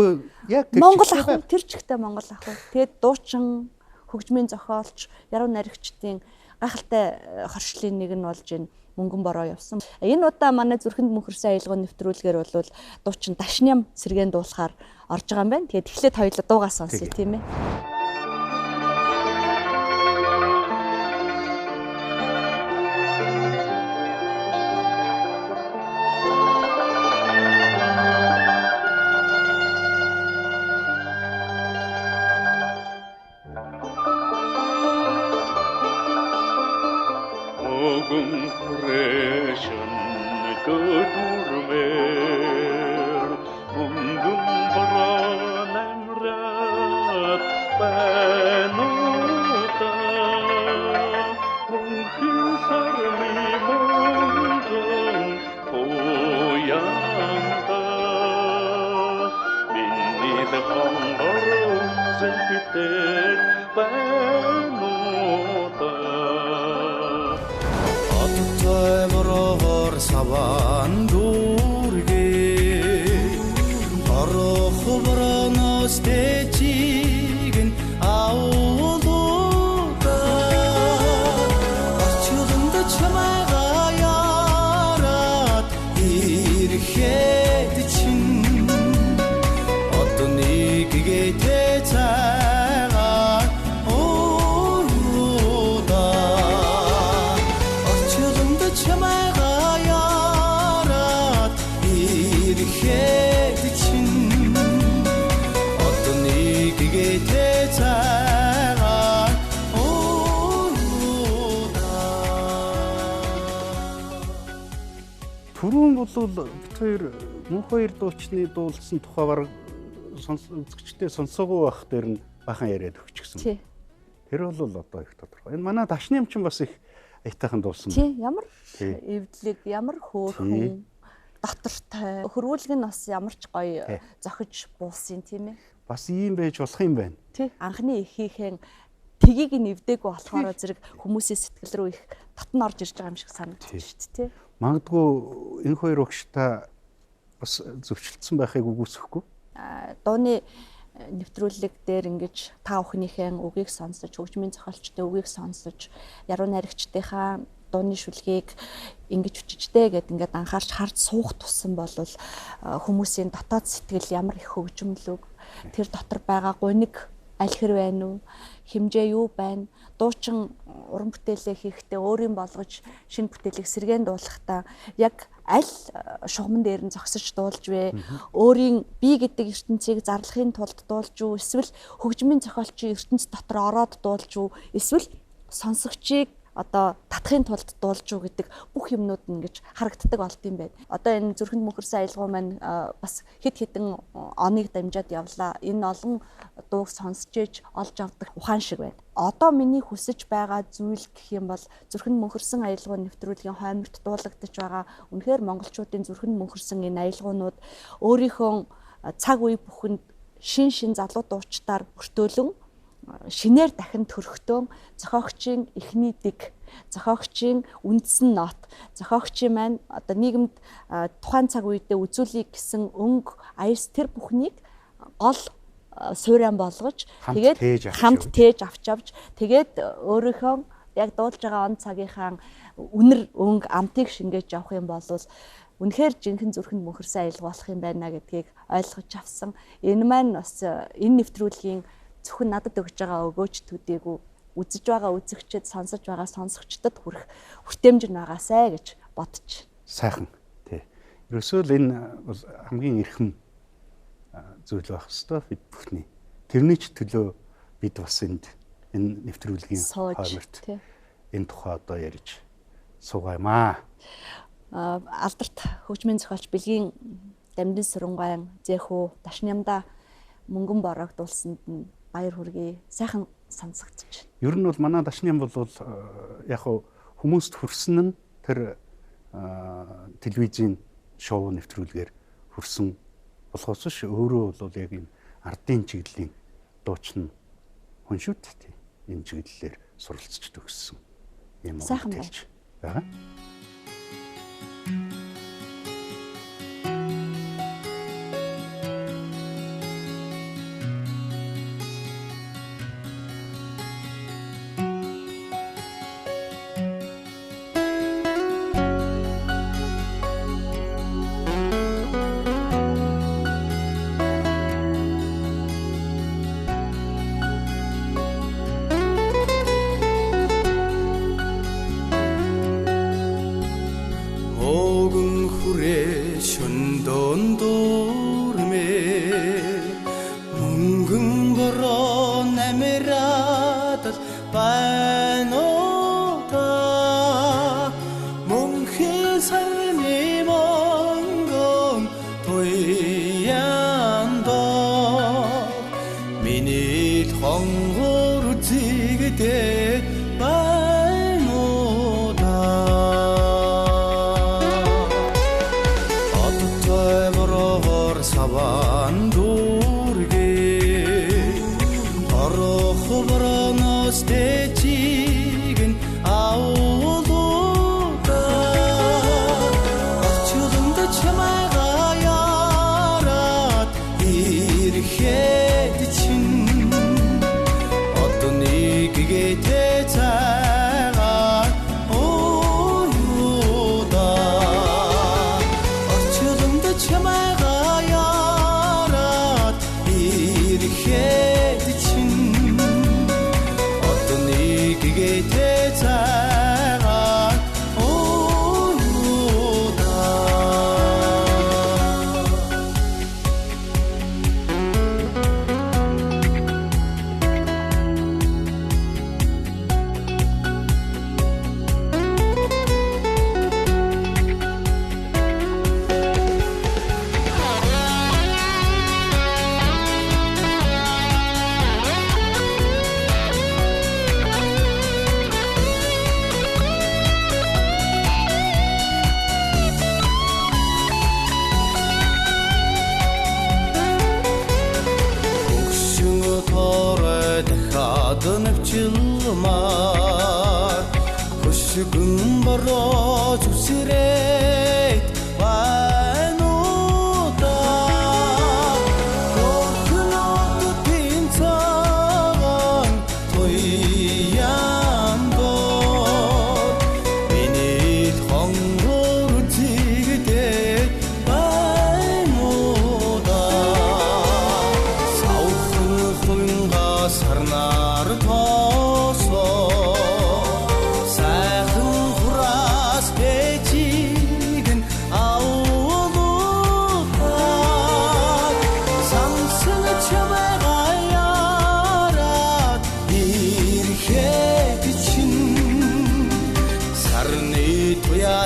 яг Монгол ах тэр чигтээ Монгол ах. Тэгээд дуучин хөгжмийн зохиолч яруу найрагчдын гайхалтай хоршлын нэг нь болж энэ мөнгөн бороо явсан. Энэ удаа манай зүрхэнд мөнхөрсөн аялгын нэвтрүүлгээр бол дуучин Дашням сэргээн дуулахаар орж байгаа юм байна. Тэгээд эхлээд хоёулаа дуугаа сонсъё тийм ээ. Саван дүүргээ орох бороноос дэжигэн аулуудаа орчлонд чамайгаа яраад ирэхэд чин одны гэгээ цайгаа ууруудаа орчлонд чамайгаа Түрүүн бол бид хоёр мөнх хоёр дуучны дуулсан тухай бараг үзэгчтэй сонсоогүй байх дээр нь бахан яриад өгчихсөн. Тэр бол одоо их тодорхой. Энэ манай Дашням ч бас их аятайхан дуулсан. Тий, ямар эвдлэг, ямар хөөрхөн дотортой. Хөрвүүлг нь бас ямар ч гоё зохиж буулсан тийм ээ. Бас ийм байж болох юм байна. Тий, анхны эхийнхэн тгийг нэвдээгүй болохоор зэрэг хүмүүсийн сэтгэл рүү их татн орж ирж байгаа юм шиг санагдаж шүү дээ. Магадгүй энэ хоёр багштай бас зөвчлөлтсөн байхыг үгүйсэхгүй. Дууны нэвтрүүлэг дээр ингэж та бүхнийхэн үгийг сонсож, хөгжмийн зохиолчтой үгийг сонсож, яруу найрагчдынхаа дууны шүлгийг ингэж үчижтэй гэд ингээд анхаарч харж суух тусам бол хүмүүсийн дотоод сэтгэл ямар их хөгжмөлөг, тэр дотор байгаа гуниг аль хэр байна уу, хэмжээ юу байна, дуучин уран бүтээлээ хийхдээ өөрийн болгож шинэ бүтээлийг сэргээн дуулахдаа яг аль шугамн дээр нь зогсож дуулж вэ, өөрийн бие гэдэг ертөнцийг зарлахын тулд дуулж уу, эсвэл хөгжмийн зохиолчийн ертөнц дотор ороод дуулж уу, эсвэл сонсогчийг одоо татахын тулд дуулж уу гэдэг бүх юмнууд нь ингэж харагддаг болт юм байна. Одоо энэ зүрхэнд мөнхөрсөн аялал маань бас хэд хэдэн оныг дамжаад явлаа. Энэ олон дууг сонсч ээж олж авдаг ухаан шиг байна. Одоо миний хүсэж байгаа зүйл гэх юм бол зүрхэнд мөнхөрсөн аялал нэвтрүүлгийн хойморт дуулагдаж байгаа үнэхээр монголчуудын зүрхэнд мөнхөрсөн энэ аялалгуунууд өөрийнхөө цаг үе бүхэнд шин залуу дуучдаар өртөөлөн шинээр дахин төрөхтөө зохиогчийн эхний дэг, зохиогчийн үндсэн нот, зохиогчийн маань одоо нийгэмд тухайн цаг үедээ үзүүлэх гэсэн өнгө аяс тэр бүхнийг гол суурин болгож тэгээд хамт тээж авч тэгээд өөрийнхөө яг дуулж байгаа он цагийнхаа үнэр өнгө амтыг шингээж явах юм бол үнэхээр жинхэнэ зүрхэнд мөнхөрсөн аялал болох юм байна гэдгийг ойлгож авсан. Энэ маань бас энэ нэвтрүүлгийн зөвхөн надад өгж байгаа өгөөж төдийгүй үзэж байгаа үзэгчд, сонсож байгаа сонсогчдод хүрэх хүртээмж нь байгаасай гэж бодож. Сайхан тий. Ерөөсөө л энэ бол хамгийн эрхэм зүйл байх ёстой бид бүхний. Тэрний ч төлөө бид бас энэ нэвтрүүлгийн хойморт энэ тухай одоо ярьж суугаамаа. Алдарт хөгжмийн зохиолч Бэлгийн Дамдын Сүрэнгуайн Зэхүү Дашнямда мөнгөн бороогдуулсанд нь баяр хүргэе. Сайхан сонсогдож байна. Ер нь бол манай Дашням бол яг хүмүүст хүрсэн нь тэр телевизийн шоу нэвтрүүлгээр хүрсэн болохоос ш өөрөө бол яг энэ ардын чиглэлийн дуучин хүн шүү дээ. Энэ чиглэлээр суралцж төгссөн юм уу гэж байгаа.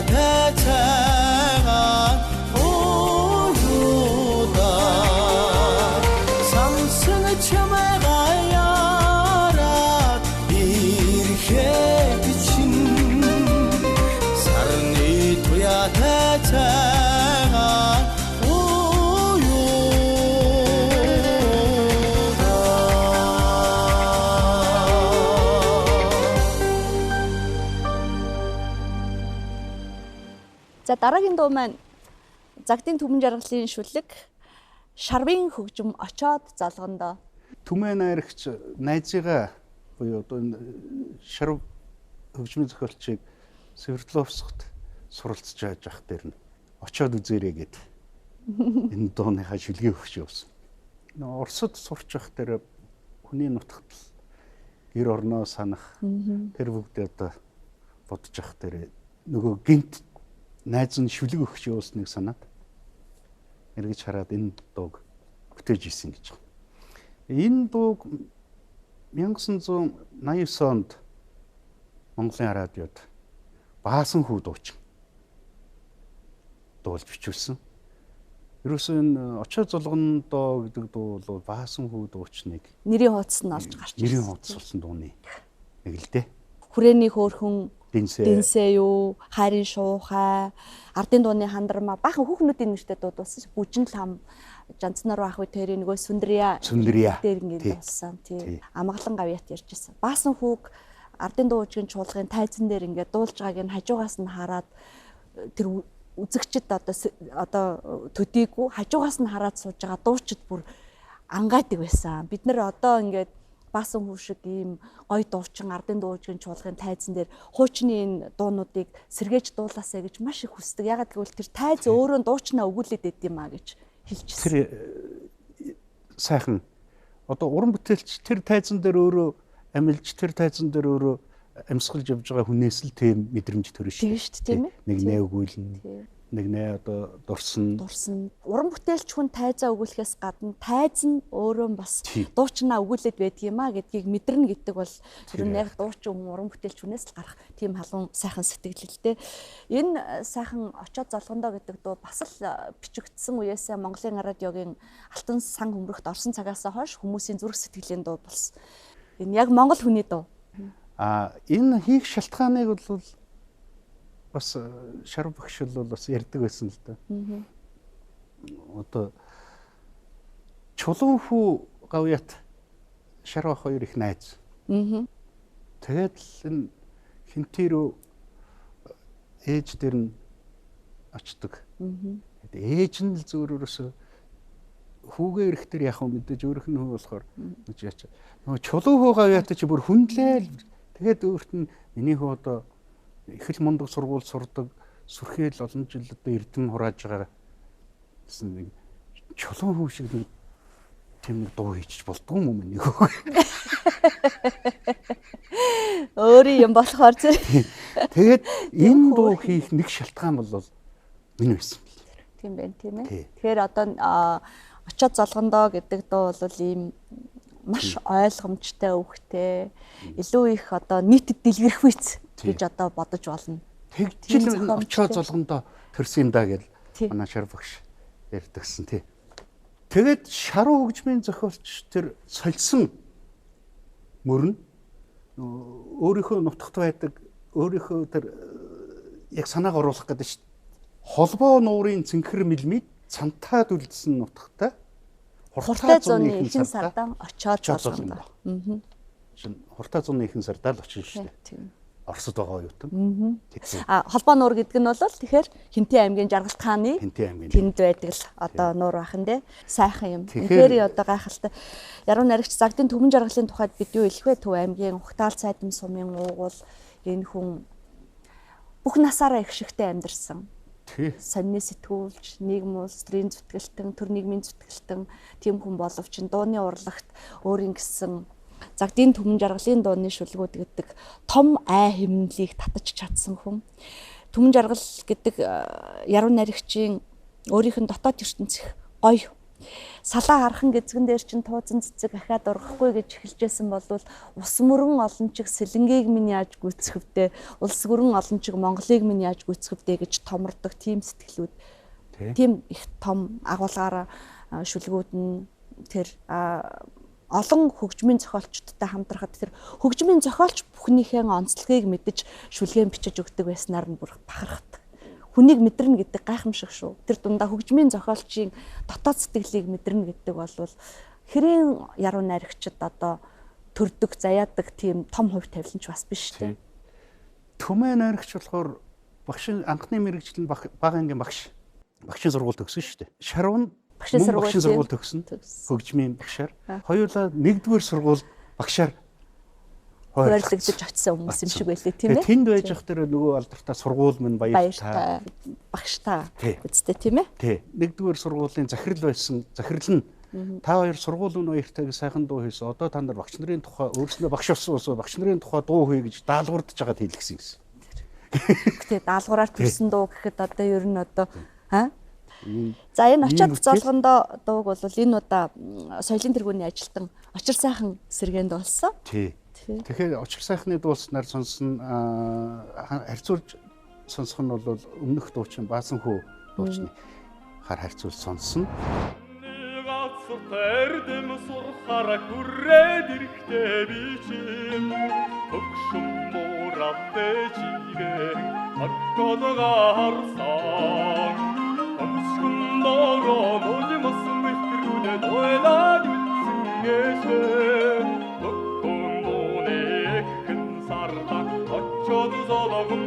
대차가 우유다 삼성의 처마가 야라 이렇게 비친 사랑이 도야 대차가 За дараагийн дуу маань Загтын Түмэн жаргалын шүлэг Шарвын хөгжим очоод залгондоо. Түмэн найрагч найзыгаа буюу одоо энэ шарв хөгжмийн зохиолчийг Свердловскт суралцж яаж ах дээр нь очоод үзээрэй гэд энэ дууныхаа шүлгийг өгч явсан. Оросд сурч ах дээр хүний нутагт гэр орноо санах тэр бүгд одоо бодож ах дээр нөгөө гинт найз нь шүлэг өгч явуулсныг санаад эргэж хараад энэ дууг бүтээж ирсэн гэж байна. Энэ дууг 1989 онд Монголын радиод Баасан хүү дуучин дуулж бичүүлсэн. Ерөөсөө энэ очоо золгондоо гэдэг дуу бол Баасан хүү дуучныг Нэрийн хуудас нь олж гарч нэрийн хуудас болсон дууны нэг л дээ. Хүрээний хөөрхөн Динсээ юу, хайрын шуухай, ардын дууны хандармаа баахан хүүхнүүдийн нэртэй дуудсан. Бүжин лам, жанцнаар ах үе тэрийн нөгөө Сүндрия дээр ингээд болсон. Тий. Амгалан гавьяат ярьжсэн. Баасан хүүг ардын дуу үжигийн чуулгын тайзан дээр ингээд дуулж байгааг нь хажуугаас нь хараад тэр үзэгчд одоо төдийгүй хажуугаас нь хараад сууж байгаа дуучид бүр ангаадаг байсан. Бид нэр одоо ингээд Баасан хүү шиг ийм гоё дуучин ардын дуу үжигийн чуулгын тайзан дээр хуучны энэ дуунуудыг сэргээж дуулаасаа гэж маш их хүсдэг. Ягаад гэвэл тэр тайз өөрөө дуучнаа өгүүлээд байд юм а гэж хэлчихсэн. Тэр сайхан одоо уран бүтээлч тэр тайзан дээр өөрөө амилж тэр тайзан дээр өөрөө амьсгалж явж байгаа хүнээс л тийм мэдрэмж төрнө шүү. Тийм шүү дээ, тийм ээ. Нэг нээгүүлнэ. Нэг нээ одоо дурсан. Уран бүтээлч хүн тайзаа өгүүлэхээс гадна тайз нь өөрөө бас дуучнаа өгүүлээд байдаг юм а гэдгийг мэдэрнэ гэдэг бол тэр нь яг дуучин хүн уран бүтээлч хүнээс л гарах тийм халуун сайхан сэтгэл л дээ. Энэ сайхан очоод залгондоо гэдэг дуу бас л бичигдсэн үеэсээ Монголын радиогийн алтан сан хөмрөхт орсон цагаас хойш хүмүүсийн зүрх сэтгэлийн дуу болсон. Энэ яг монгол хүний дуу. Энэ хийх шалтгааныг бол бас Шарв багш бол бас ярьдаг байсан л да. Одоо Чулуун хүү гавьяат Шарв хоёр их найз. Тэгээд л энэ хинтээ рүү ээж дээр нь очдог. Ээж нь л зөөрөөсөө хүүгээ ирэх тэр яг мэдээж өөрөх нь хүү болохоор гэж яач. Нөгөө Чулуун хүү гавьяат чи бүр хүндлээл тэгээд өөрт нь миний хүү одоо их л мундаг сургууль сурдаг сүрхээл олон жил одоо эрдэм хурааж байгаа гэсэн нэг Чулуун хүү шиг нэг тийм нэг дуу хийчих болдгоо юм нэг. Өөрийн юм болохоор тэгээд энэ дуу хийх нэг шалтгаан бол энэ байсан. Тийм байна тийм ээ. Тэгэхээр одоо очоод залгондоо гэдэг дуу бол ийм маш ойлгомжтой өвгтэй илүү их одоо нийтэд дэлгэрэх үйц гэж одоо бодож болно. Тэгжил очоод золгондоо төрсөн юм да гэж манай Шарв багш ярьдагсан тий. Тэгээд Шарв хөгжмийн зохиолч тэр сольсон мөрн өөрийнхөө нутагт байдаг өөрийнхөө тэр яг санааг оруулах гэдэг шүү. Холбоо нуурын цэнхэр мэлмид цантаад үлдсэн нутагтай Хуртай зууны ихэнх сардан очоод залгондоо. Хуртай зууны ихэнх сардаа л очиж шүү дээ. Тийм. Оросд байгаа юу гэдэг. Холбоо нуур гэдэг нь бол тэгэхээр Хинтээ аймгийн Жаргалт хааны тэнд байдаг л одоо нуур бахан дээ. Сайхан юм. Тэгэхээр одоо гайхалтай. Яруу найрагч Загтын Түмэн жаргалын тухайд бид юу хэлэх вэ? Төв аймгийн Ухтаал цайдам сумын уугуул энэ хүн бүх насаараа их шигтэй амьдарсан. Сонины сэтгүүлч, нийгэм улс төрийн зүтгэлтэн, төр нийгмийн зүтгэлтэн тийм хүн боловч дууны урлагт өөрийн гэсэн Загтын Түмэн жаргалын дууны шүлгүүд гэдэг том ай хэмнэлийг татаж чадсан хүн. Түмэн жаргал гэдэг яруу найрагчийн өөрийнх нь дотоод ертөнцийн гоё Салаа хархан гэзгэн дээр чинь тууцан цэцэг ахаад ургахгүй гэж эхэлжсэн бол ус мөрөн олон чиг сэлэнгийг минь яаж гүйцэхвдээ, улс гүрэн олон чиг Монголыг минь яаж гүйцэхвдээ гэж томордог тийм сэтгэлүүд. Тийм их том агуулгаар шүлгүүд нь тэр олон хөгжмийн зохиолчдтой хамтрахад тэр хөгжмийн зохиолч бүхнийхээ онцлогийг мэдэж шүлгээн бичиж өгдөг байснаар нь бүр бахархдаг. Хүнийг мэдрэнэ гэдэг гайхамшиг шүү. Тэр дундаа хөгжмийн зохиолчийн дотоод сэтгэлийг мэдрэнэ гэдэг бол хэрийн яруу найрагчид одоо төрдөг, заяадаг тийм том хувь тавиланч бас биш тийм. Төмөө найрагч болохоор багшийн анхны мэрэгжил нь бага ангийн багшийн сургууль төгсөн шүү дээ. Шарван багшийн сургууль төгсөн. Хөгжмийн багшаар. Хоёулаа нэгдүгээр сургууль багшаар хуваарлагдаж очисон хүмүүс юм шиг байлээ тийм ээ. Тэнд байж хах тэр нөгөө алдартай сургууль минь баяртай багштай үстэй тийм ээ. Тий. Нэгдүгээр сургуулийн захирал байсан. Захирал нь та хоёр сургуулийн баяртайг сайхан дуу хийсэн. Одоо та нар багш нарын тухай өөрснөө багш болсон багш нарын тухай дуу хий гэж даалгавардж байгаад хэлгсэн гэсэн. Гэтэ даалгавраар төрсэн дуу гэхэд одоо ер нь одоо за энэ очиад зоолгондоо дууг бол энэ удаа соёлын тэргүүний ажилтан очир сайхан сэргээнд болсон. Тий. Тэгэхээр очир сайхны дуулснаар сонсон харьцуулж сонсох нь бол өмнөх дуучин Баасан хүү дуучны хар харьцуулж сонсон. Эрдэм сурхараа хүрээд ирэхдээ би чинь өгшөн мууравтэй чигээ хатгаалгаа харсан амсгэн дороо нулимас мэтрүүлээ дойлаад үлсэнгээшээ өгтөөнөөхэн сарда очоод зологон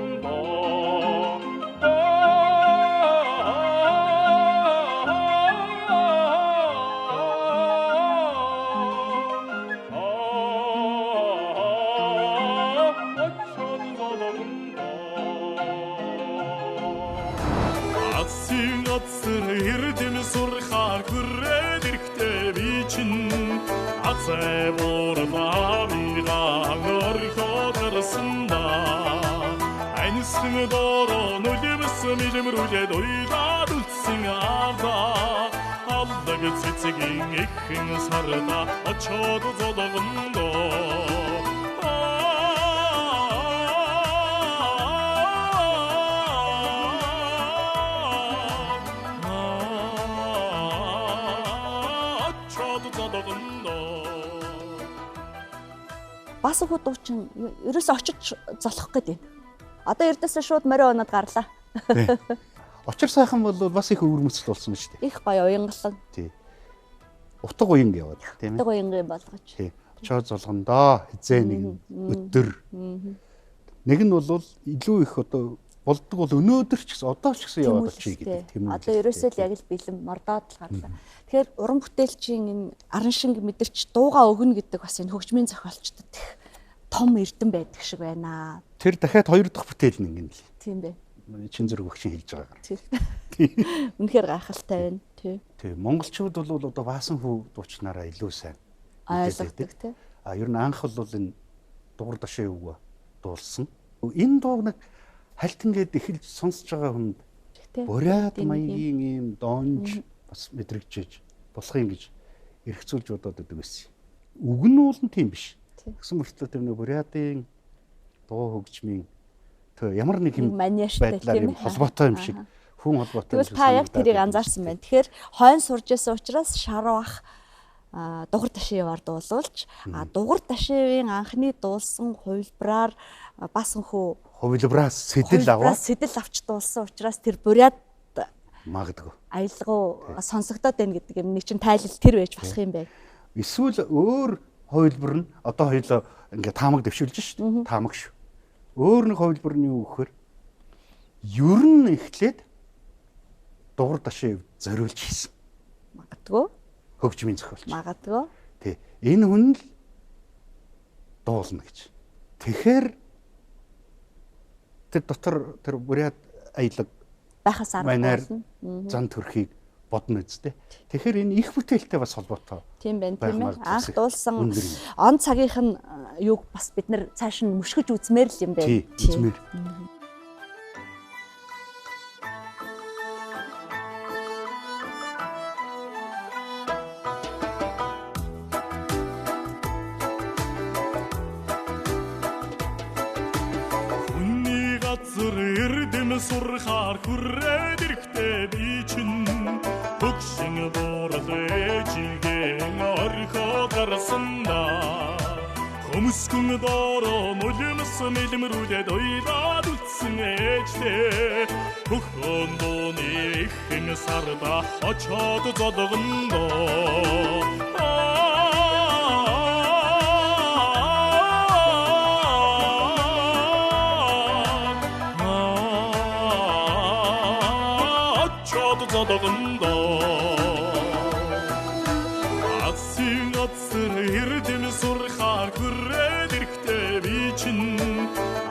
эрдэм сурхаар хүрээд ирэхдээ би чинь азай бороо мигаа орхоорсон да айнсны дороо нулимс мижмрүүлээд уйлаад үлдсэн аваа алдаг цэцгийн ихэн сарда очоод зологондоо Баасан хүү дуучин ерөөсөө очиж золох гээд байна. Одоо эрдээсээ шууд морио оноод гарлаа. Очир сайхан бол бас их өвөрмөцөл болсон ба шүү дээ. Их гоё уянгалан. Тий. Утга уянг яваад тийм ээ. Утга уянгийн болгож. Тий. Очоод золгондоо хизээ нэг өдөр. Нэг нь бол илүү их одоо болдог бол өнөөдөр ч гэсэн одоо ч гэсэн яваад очие гэдэг тийм үү. Одоо ерөөсөө л яг л бэлэн мордоод л гарлаа. Тэгэхээр уран бүтээлчийн энэ аран шинг мэдэрч дууга өгнө гэдэг бас энэ хөгжмийн зохиолчдод их том эрдэм байдаг шиг байна. Тэр дахиад хоёр дахь бүтээл нь ингэнэ л. Тийм бэ. Чин зэрэг өгчин хэлж байгаа. Тийм. Үнэхээр гайхалтай байна. Тийм. Монголчууд бол одоо Баасан хүү дуучнаараа илүү сайн ойлгодог тийм. Ер нь анх бол энэ дугур дашаа өвгөө дуулсан. Энэ дууг нэг хальтан гээд эхэлж сонсож байгаа хүнд бурят маягийн ийм донж бас мэдрэгжиж болох юм гэж эргцүүлж бодоод байдаг байсан. Үг нь бол тийм биш. Тэгсэн мөртлөө тэр нэг бурятын дуу хөгжмийн тэр ямар нэг юм байдлаар юм холбоотой юм шиг хүн холбоотой. Тэгвэл та яг тэрийг анзаарсан байна. Тэгэхээр хойно сурж байсан учраас шарвах дугур дашиваар дуулуулж дугур дашивын анхны дуулсан хувилбараар Баасан хүү хувилбараас сэтэл авч дуулсан учраас тэр бурят магадгүй аялгау сонсогдоод байна гэдэг юм. Нэг чинь тайлал тэр байж болох юм байна. Эсвэл өөр хувилбар нь одоо хоёлоо ингээ таамаг дэвшүүлж шүү дээ. Таамаг шүү. Өөр нэг хувилбар нь юу гэхээр ер нь эхлээд дугур дашив зориулж хийсэн. Магадгүй. Хөгжмийн зохиолч. Магадгүй. Тий. Энэ хүн л дуулна гэж. Тэгэхээр тэр дотор тэр бурят аялаг байхаас аргагүй зан төрхийг бодно үстэй. Тэгэхээр энэ их бүтээлтэй бас холбоотой. Тийм байна тийм ээ. Анх дуулсан он цагийнх нь юуг бас бид нэр цааш нь мөшгөж үзмээр л юм байна. Тий, үзмээр. газар эрдэм сурхаар хүрээд ирэхдээ би чинь хөгшин буурлаа жилгэн орхоо гарсандаа Хөмскүн доороо нулимс мэлмрүүлээд ойлаад үлдсэн ээжлээ Хөхөн дууны ихэн сарда очоод зодгондоо Очоод зодгондоо Атсын атсэр эрдэм сурхаар хүрээд ирэхдээ би чинь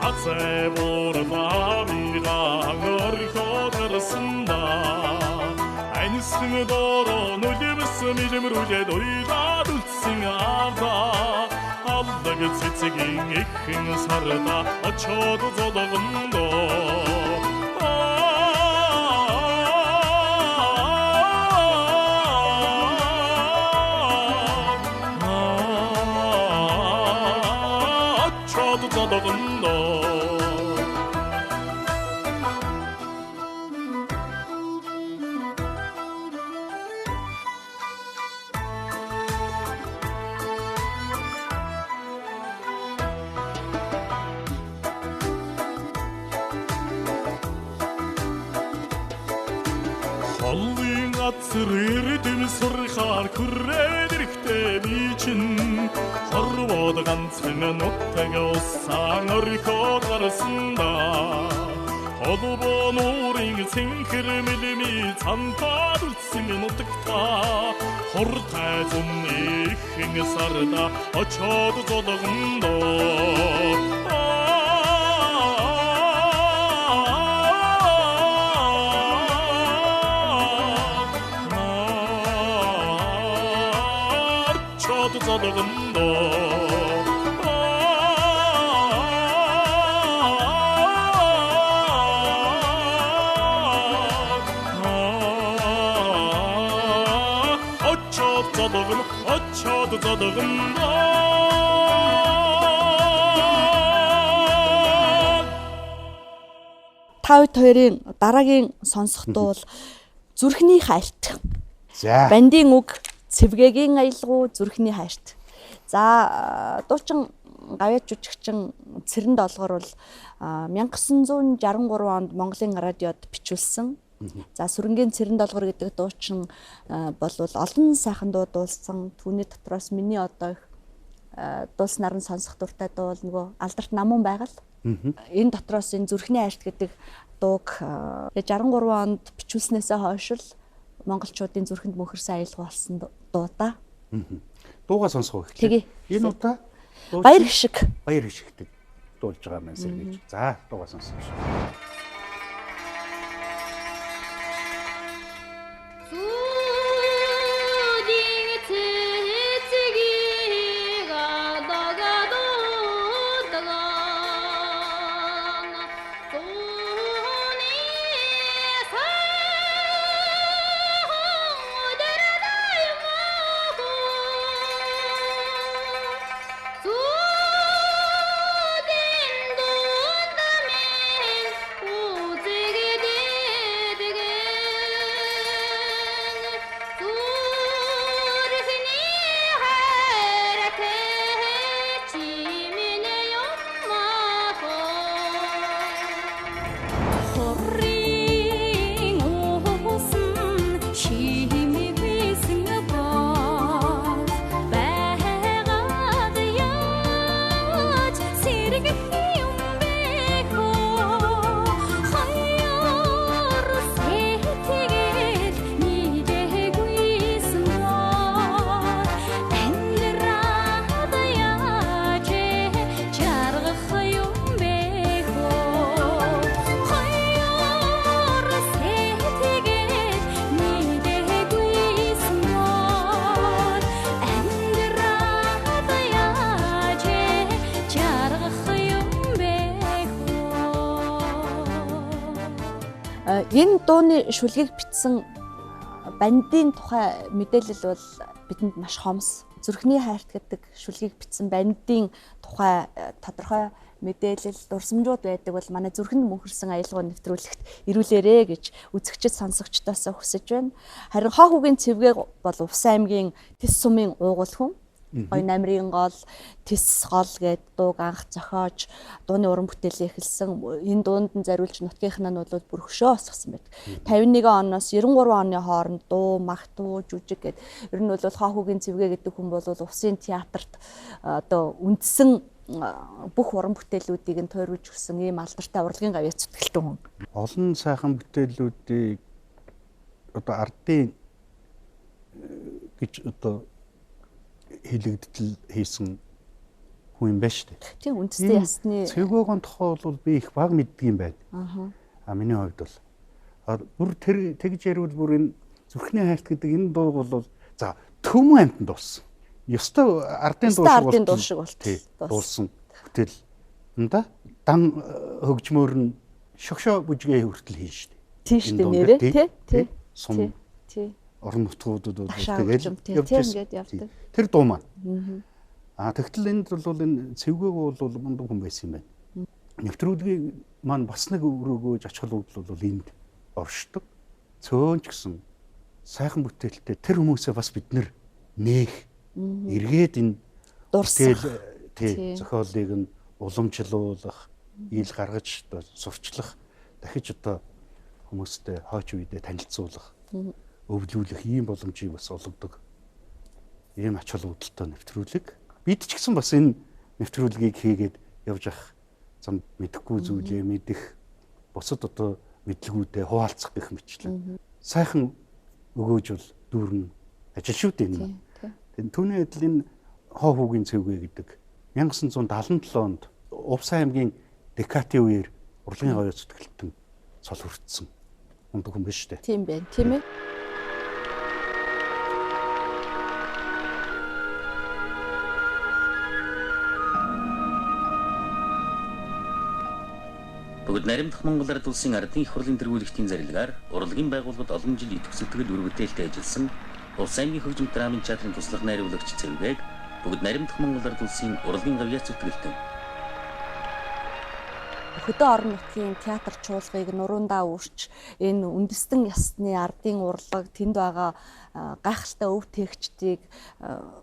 Азай буурлаа мигаа орхоо гарсандаа Айнсхэн доороо нулимс мэлмрүүлээд ойлаад үлдсэн аваа Алдаг цэцгийн ихэн сарда очоод зодгондоо Холлын газар эрдэм сурхаар хүрээд ирэхдээ би чинь хорвоод ганцхан нутаг усан орхоо гарсандаа Холбоо нуурын цэнхэр мэлми цантаад үлдсэн нутагтаа Хортай зумны ихэн сарда очоод зодгондоо Та хоёрын дараагийн сонсох дуу бол Зүрхний хайлт. За. Бандийн үг Цэвгээгийн аялгау Зүрхний хайлт. За дуучин гавьяа жүжигчин Цэрэнд олгор бол 1963 онд Монголын радиод бичүүлсэн. За Сүрэнгийн Цэрэнд олгор гэдэг дуучин бол олон сайхан дуу дуулсан. Түүний дотроос миний одоо их дуулснаар нь сонсох дуртай дуу бол нөгөө Алдарт намун байгаль. Энэ дотроос энэ Зүрхний хайлт гэдэг дууг 63 онд бичүүлснээсээ хойш л монголчуудын зүрхэнд мөнхөрсөн аялал болсон дуу да. Дуугаа сонсох гэх. Тэгээ. Энэ удаа Баяр гişиг. Баяр гişигтэй дуулж байгаа маань сэргийж. За дуугаа сонсох. Энэ дууны шүлгийг бичсэн бандийн тухай мэдээлэл бол бидэнд маш хомс. Зүрхний хайрт гэдэг шүлгийг бичсэн бандийн тухай тодорхой мэдээлэл, дурсамжууд байдаг бол манай зүрхэнд мөнхөрсөн аялал нэвтрүүлэгт ирүүлээрэ гэж үзэгчд сонсогчдоос хүсэж байна. Харин хоо хүүгийн цэвгээ бол Увс аймгийн Тэс сумын уугуул хүн. Гой намрын гол, Тэс гол гээд дууг анх зохиож дууны уран бүтээлээ эхэлсэн. Энэ дуунд нь зориулж нутгийнхнаа нь бол бүр хөшөө осгосон байдаг. 51 оноос 93 оны хооронд дуу, магтуу, жүжиг гээд ер нь бол хоо хүүгийн цэвгээ гэдэг хүн бол Увсын театрт одоо үндсэн бүх уран бүтээлүүдийг нь тойруулж өгсөн ийм алдартай урлагийн гавьяа зүтгэлтэн хүн. Олон сайхан бүтээлүүдийг одоо ардын гэж одоо хэлэгдэл хийсэн хүн юм байна шүү дээ. Тийм үндэсний ясны цэвгөөгийн тухай бол би их баг мэддэг юм байна. Миний хувьд бол бүр тэр тэгж ярил бүр энэ зүрхний хайлт гэдэг энэ дуу бол за төмөн амтнд дууссан. Ёстой ардын дуу шиг дуулсан бүтээл энэ дан хөгжмөр нь шогшоо бүжгээ хүртэл хийн шүү дээ. Тийм шүү дээ нэрээ тий. Сум тий. Орон нутгуудад тэгээд ингээд явдаг. Тэр дуу маань. Тэгтэл энд бол энэ цэвгээг бол мундаг хүн байсан юм байна. Нэвтрүүлгийг маань бас нэг өрөөгөөж ач холбогдол бол энд оршдог. Цөөнч гэсэн сайхан бүтээлтэй тэр хүмүүсээ бас бид нээх эргээд энэ дурсах зохиолыг нь уламжлуулах, ил гаргаж сурчлах, дахиж одоо хүмүүстэй хойч үедээ танилцуулах, өвлүүлэх ийм боломжийг бас олгодог. Ийм ач холбогдолтой нэвтрүүлэг. Бид ч гэсэн бас энэ нэвтрүүлгийг хийгээд явж ах зам мэдэхгүй зүйлээ мэдэх, бусад одоо мэдлгүүдээ хуваалцах гэх мэтлэн. Сайхан өгөөж бол дүүрэн ажил шүү дээ энэ. Түүний адил энэ хоо хүүгийн цэвгээ гэдэг 1977 онд Увс аймгийн Декати үеэр урлагийн гавьяа зүтгэлтэн цол хүртсэн мундаг хүн биш үү? Тийм байна, тийм ээ. Бүгд наримдах Монгол Ард улсын ардын их хурлын тэргүүлэгтийн зарилгаар урлагийн байгууллагад олон жил идэвх сэтгэл үр бүтээлтэй ажилласан Увс аймгийн хөгжим драмын театрын туслах найруулагч Цэвгээг бүгд наримдах Монгол Ард улсын урлагийн гавьяа зүтгэлтэн. Хөдөө орон нутгийн театр чуулгыг нуруундаа үрч энэ үндэстэн ясны ардын урлаг тэнд байгаа гайхалтай өв тээгчдийг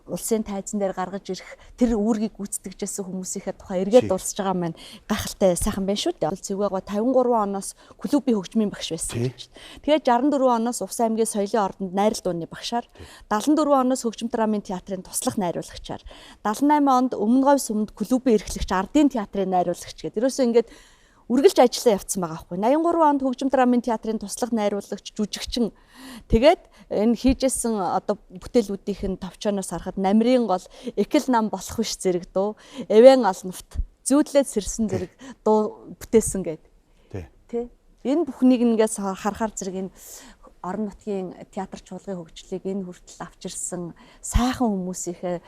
улсын тайзан дээр гаргаж ирэх тэр үүргийг гүйцэтгэжсэн хүмүүсийнхээ тухай эргээд дуулсаж байгаа маань гайхалтай сайхан байна шүү дээ. Цэвгээгөө 53 оноос клубийн хөгжмийн багш байсан гэж. Тэгээд 64 оноос Увс аймгийн соёлын ордонд найрал дууны багшаар, 74 оноос хөгжим драмын театрын туслах найруулагчаар, 78 онд Өмнө Говь сумд клубийн эрхлэгч ардын театрын найруулагч гэдэг. Ерөөсөө ингээд үргэлж ажиллаа явцсан байгаа байхгүй. 83 онд хөгжим драмын театрын туслах найруулагч, жүжигчин. Тэгээд энэ хийжсэн одоо бүтээлүүдийн товчооноос харахад намрын гол экэл нам болох биш зэрэг дуу, эвэн алнавт зүүдлээд сэрсэн зэрэг дуу бүтээсэн гэдэг. Тэ. Энэ бүхнийг ингээс харахаар зэрэг энэ орон нутгийн театр чуулгын хөгжлийг энэ хүртэл авч ирсэн сайхан хүмүүсийнхээ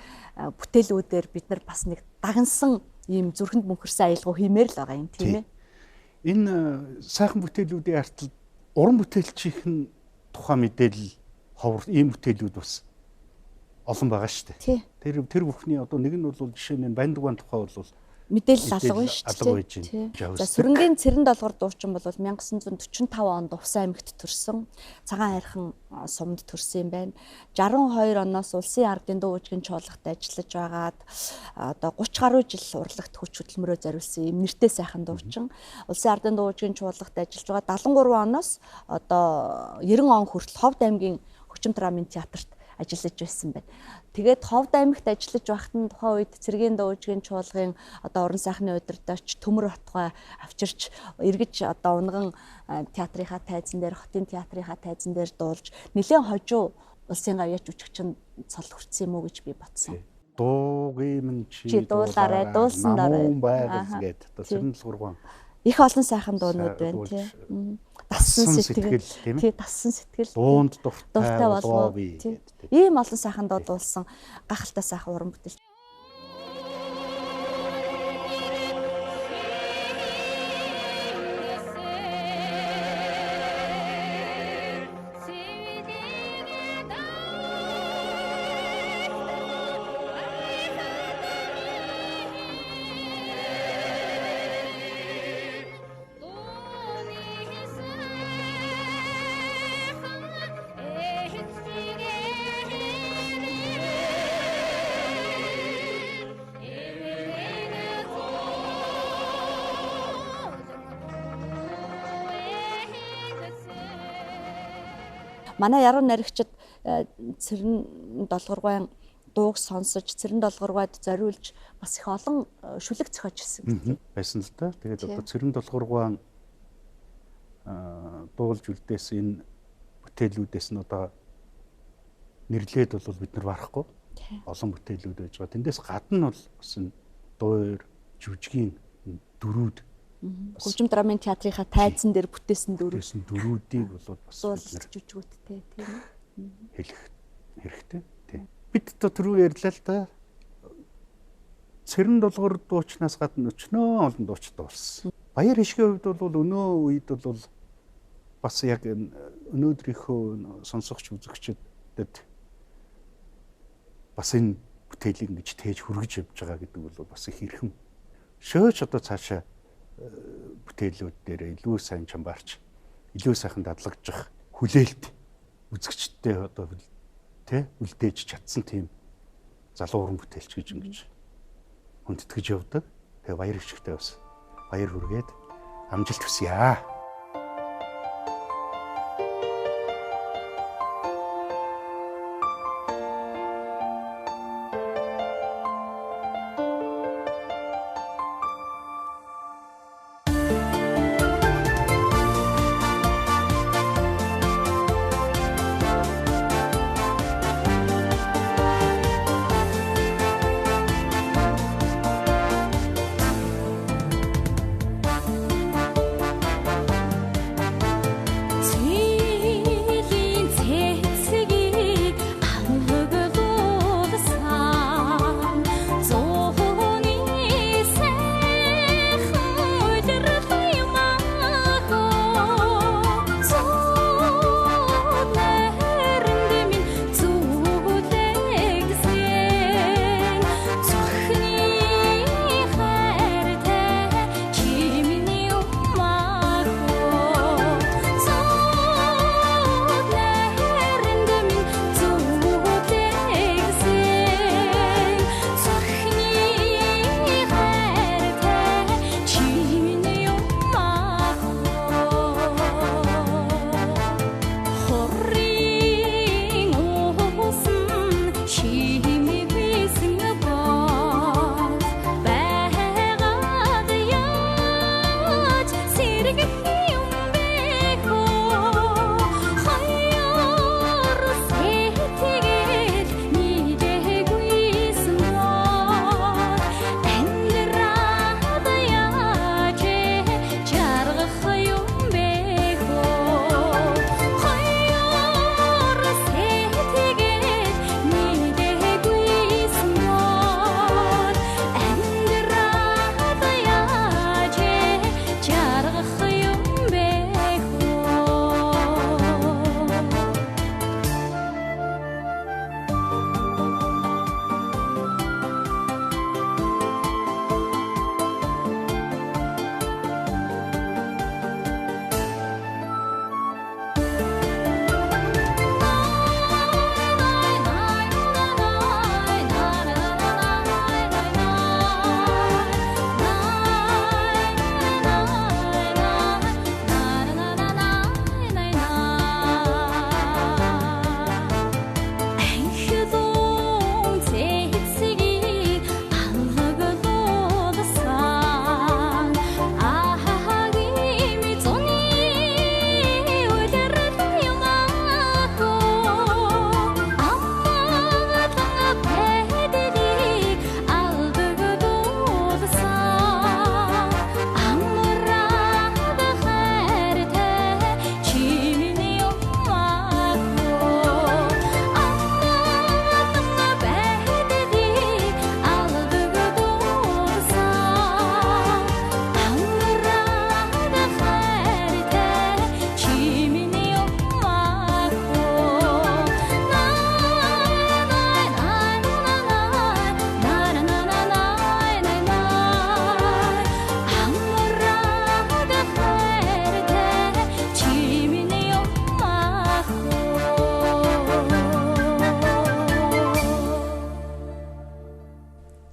бүтээлүүдээр бид нар бас нэг дагнсан ийм зүрхэнд мөнхөрсөн аялал хиймээр л байгаа юм тийм ээ. Энэ сайхан бүтээлүүдийн артал уран бүтээлчийн тухай мэдээлэл ховор ийм бүтээлүүд бас олон байгаа шүү дээ. Тэр бүхний одоо нэг нь бол жишээ нь Бандуган тухай бол мэдээлэл алга шүү дээ. За Сүрэнгийн Цэрэн Долгор дуучин бол 1945 онд Увс аймагт төрсэн. Цагаан хайрхан сумд төрсэн юм байна. 62 оноос улсын ардын дуу үжгийн чуулгад ажиллаж байгаад одоо 30 гаруй жил урлагт хүч хөдөлмөрөө зориулсан юм нэртэй сайхан дуучин. Улсын ардын дуу үжгийн чуулгад ажиллаж байгаа 73 оноос одоо 90 он хүртэл Ховд аймгийн хөгжим драмын театрт ажиллаж байсан байна. Тэгээд Ховд аймагт ажиллаж байхад нь тухайн үед Цэргийн дуужгийн чуулгын одоо уран сайхны удирдагч Төмөр Батгай авчирч эргэж одоо унган театрынхаа тайзан дээр, хотын театрынхаа тайзан дээр дуулж нэлээд хожуу улсын гавьяа жүжигчин цол хүртсэн юм уу гэж би бодсон. Дуугийн минь чи дуулаарай, дуулсан дараа гэдэг. Цэрэн сургуун. Их олон сайхан дуунууд байна тий. Дассан сэтгэл тийм ээ. Дассан сэтгэл. Дуунд дуртай болов. Ийм олон сайхан дуу дуулсан гахалтай сайхан уран бүтээл. Манай яруу найрагчид Цэрэн Долгоргойн дууг сонсож, Цэрэн Долгоргойд зориулж бас их олон шүлэг зохиож ирсэн. Байсан л да. Тэгээд одоо Цэрэн Долгоргойн дуулж үлдээс энэ бүтээлүүдээс нь одоо нэрлээд бол бид нар барахгүй олон бүтээлүүд байж байгаа. Тэндээс гадна бол бас энэ дуур, жүжигийн дөрүүд Хөгжим драмын театрынхаа тайзан дээр бүтээсэн дөрүүдийг бол бас бид нар жүжигүүдтэй тийм хэлэх хэрэгтэй. Тийм. Бид түрүү ярьлаа л да. Цэрэн Долгор дуучнаас гадна өчнөө олон дуучид болсон. Баяр хишгийн хувьд бол өнөө үед бол бас яг өнөөдрийнхөө сонсогч үзэгчдэд бас энэ бүтээлийг ингэж тээж хүргэж явж байгаа гэдэг бол бас их хэрхэн. Шөөж одоо цаашаа бүтээлүүд дээр илүү сайн чамбарч, илүү сайхан дадлагдчих хүлээлт үзэгчдтэй одоо үлдээж чадсан тийм залуу уран бүтээлч гэж ингэж хүндэтгэж явдаг. Тэгээ баяр хишгтэй бас баяр хүргээд амжилт хүсье.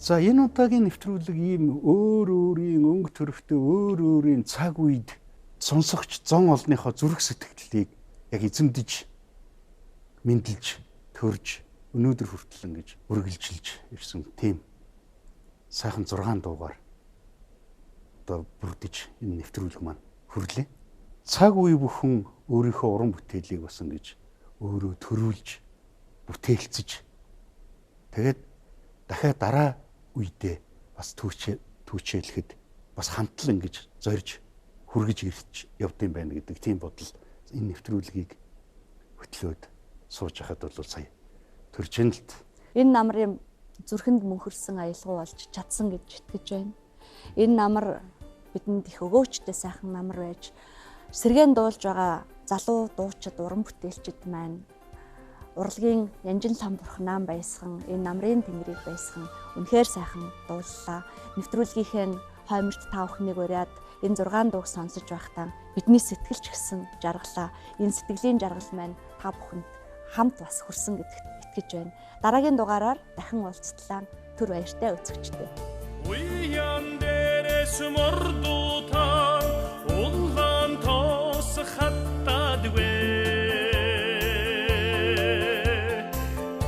За энэ удаагийн нэвтрүүлэг ийм өөр өөрийн өнгө төрөвтэй өөр өөрийн цаг үед сонсогч зон олныхоо зүрх сэтгэлийг яг эзэмдэж мэндэлж төрж өнөөдөр хүртэл ингэж үргэлжилж ирсэн тийм сайхан 6 дуугаар одоо бүрдэж энэ нэвтрүүлэг маань хүрлээ. Цаг үе бүхэн өөрийнхөө уран бүтээлийг бас ингэж өөрөө төрүүлж бүтээлцэж тэгээд дахиад дараа үедээ бас түүчээлэхэд бас хамтлан ингэж зорж хүргэж ирж явдсан байна гэдэг тийм бодол энэ нэвтрүүлгийг хөтлөөд сууж хахад бол сая төрж ин л т. Энэ намрын зүрхэнд мөнхөрсөн аялгау болж чадсан гэж итгэж байна. Энэ намар бидэнд их өгөөчтэй сайхан намар байж сэргээн дуулж байгаа залуу дуучид уран бүтээлчид маань урлагийн Янжин лам бурхнаан байсхан энэ намрын тэнгэрийг байсхан үнэхээр сайхан дууллаа. Нэвтрүүлгийнхээ хойморт та бүхнийг ураад энэ 6 дууг сонсож байхдаа бидний сэтгэлч гисэн жаргалаа. Энэ сэтгэлийн жаргал маань та бүхэнд хамт бас хүрсэн гэдэгт итгэж байна. Дараагийн дугаараар дахин уулзтлаа. Түр баяртай үзэгчдээ. Уян дээрээс мордуута улаан тоос хаттадвэ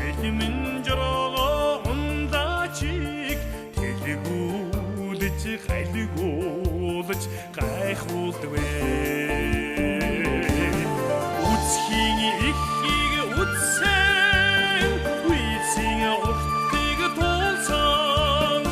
Эхмэн жороо унлачиг хэлгүүлж хайлгуулж гайхуулдвэ Үцхийн ихийг үтсэн үеийн уртыг туулсан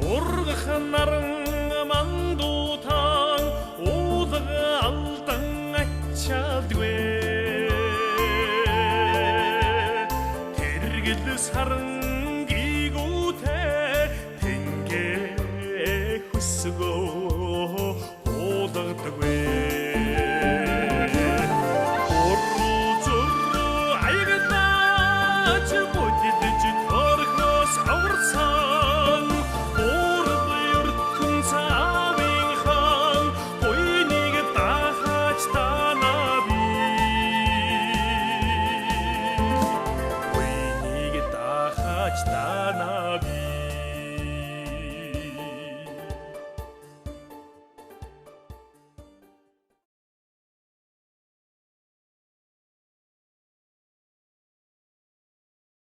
Ургах наран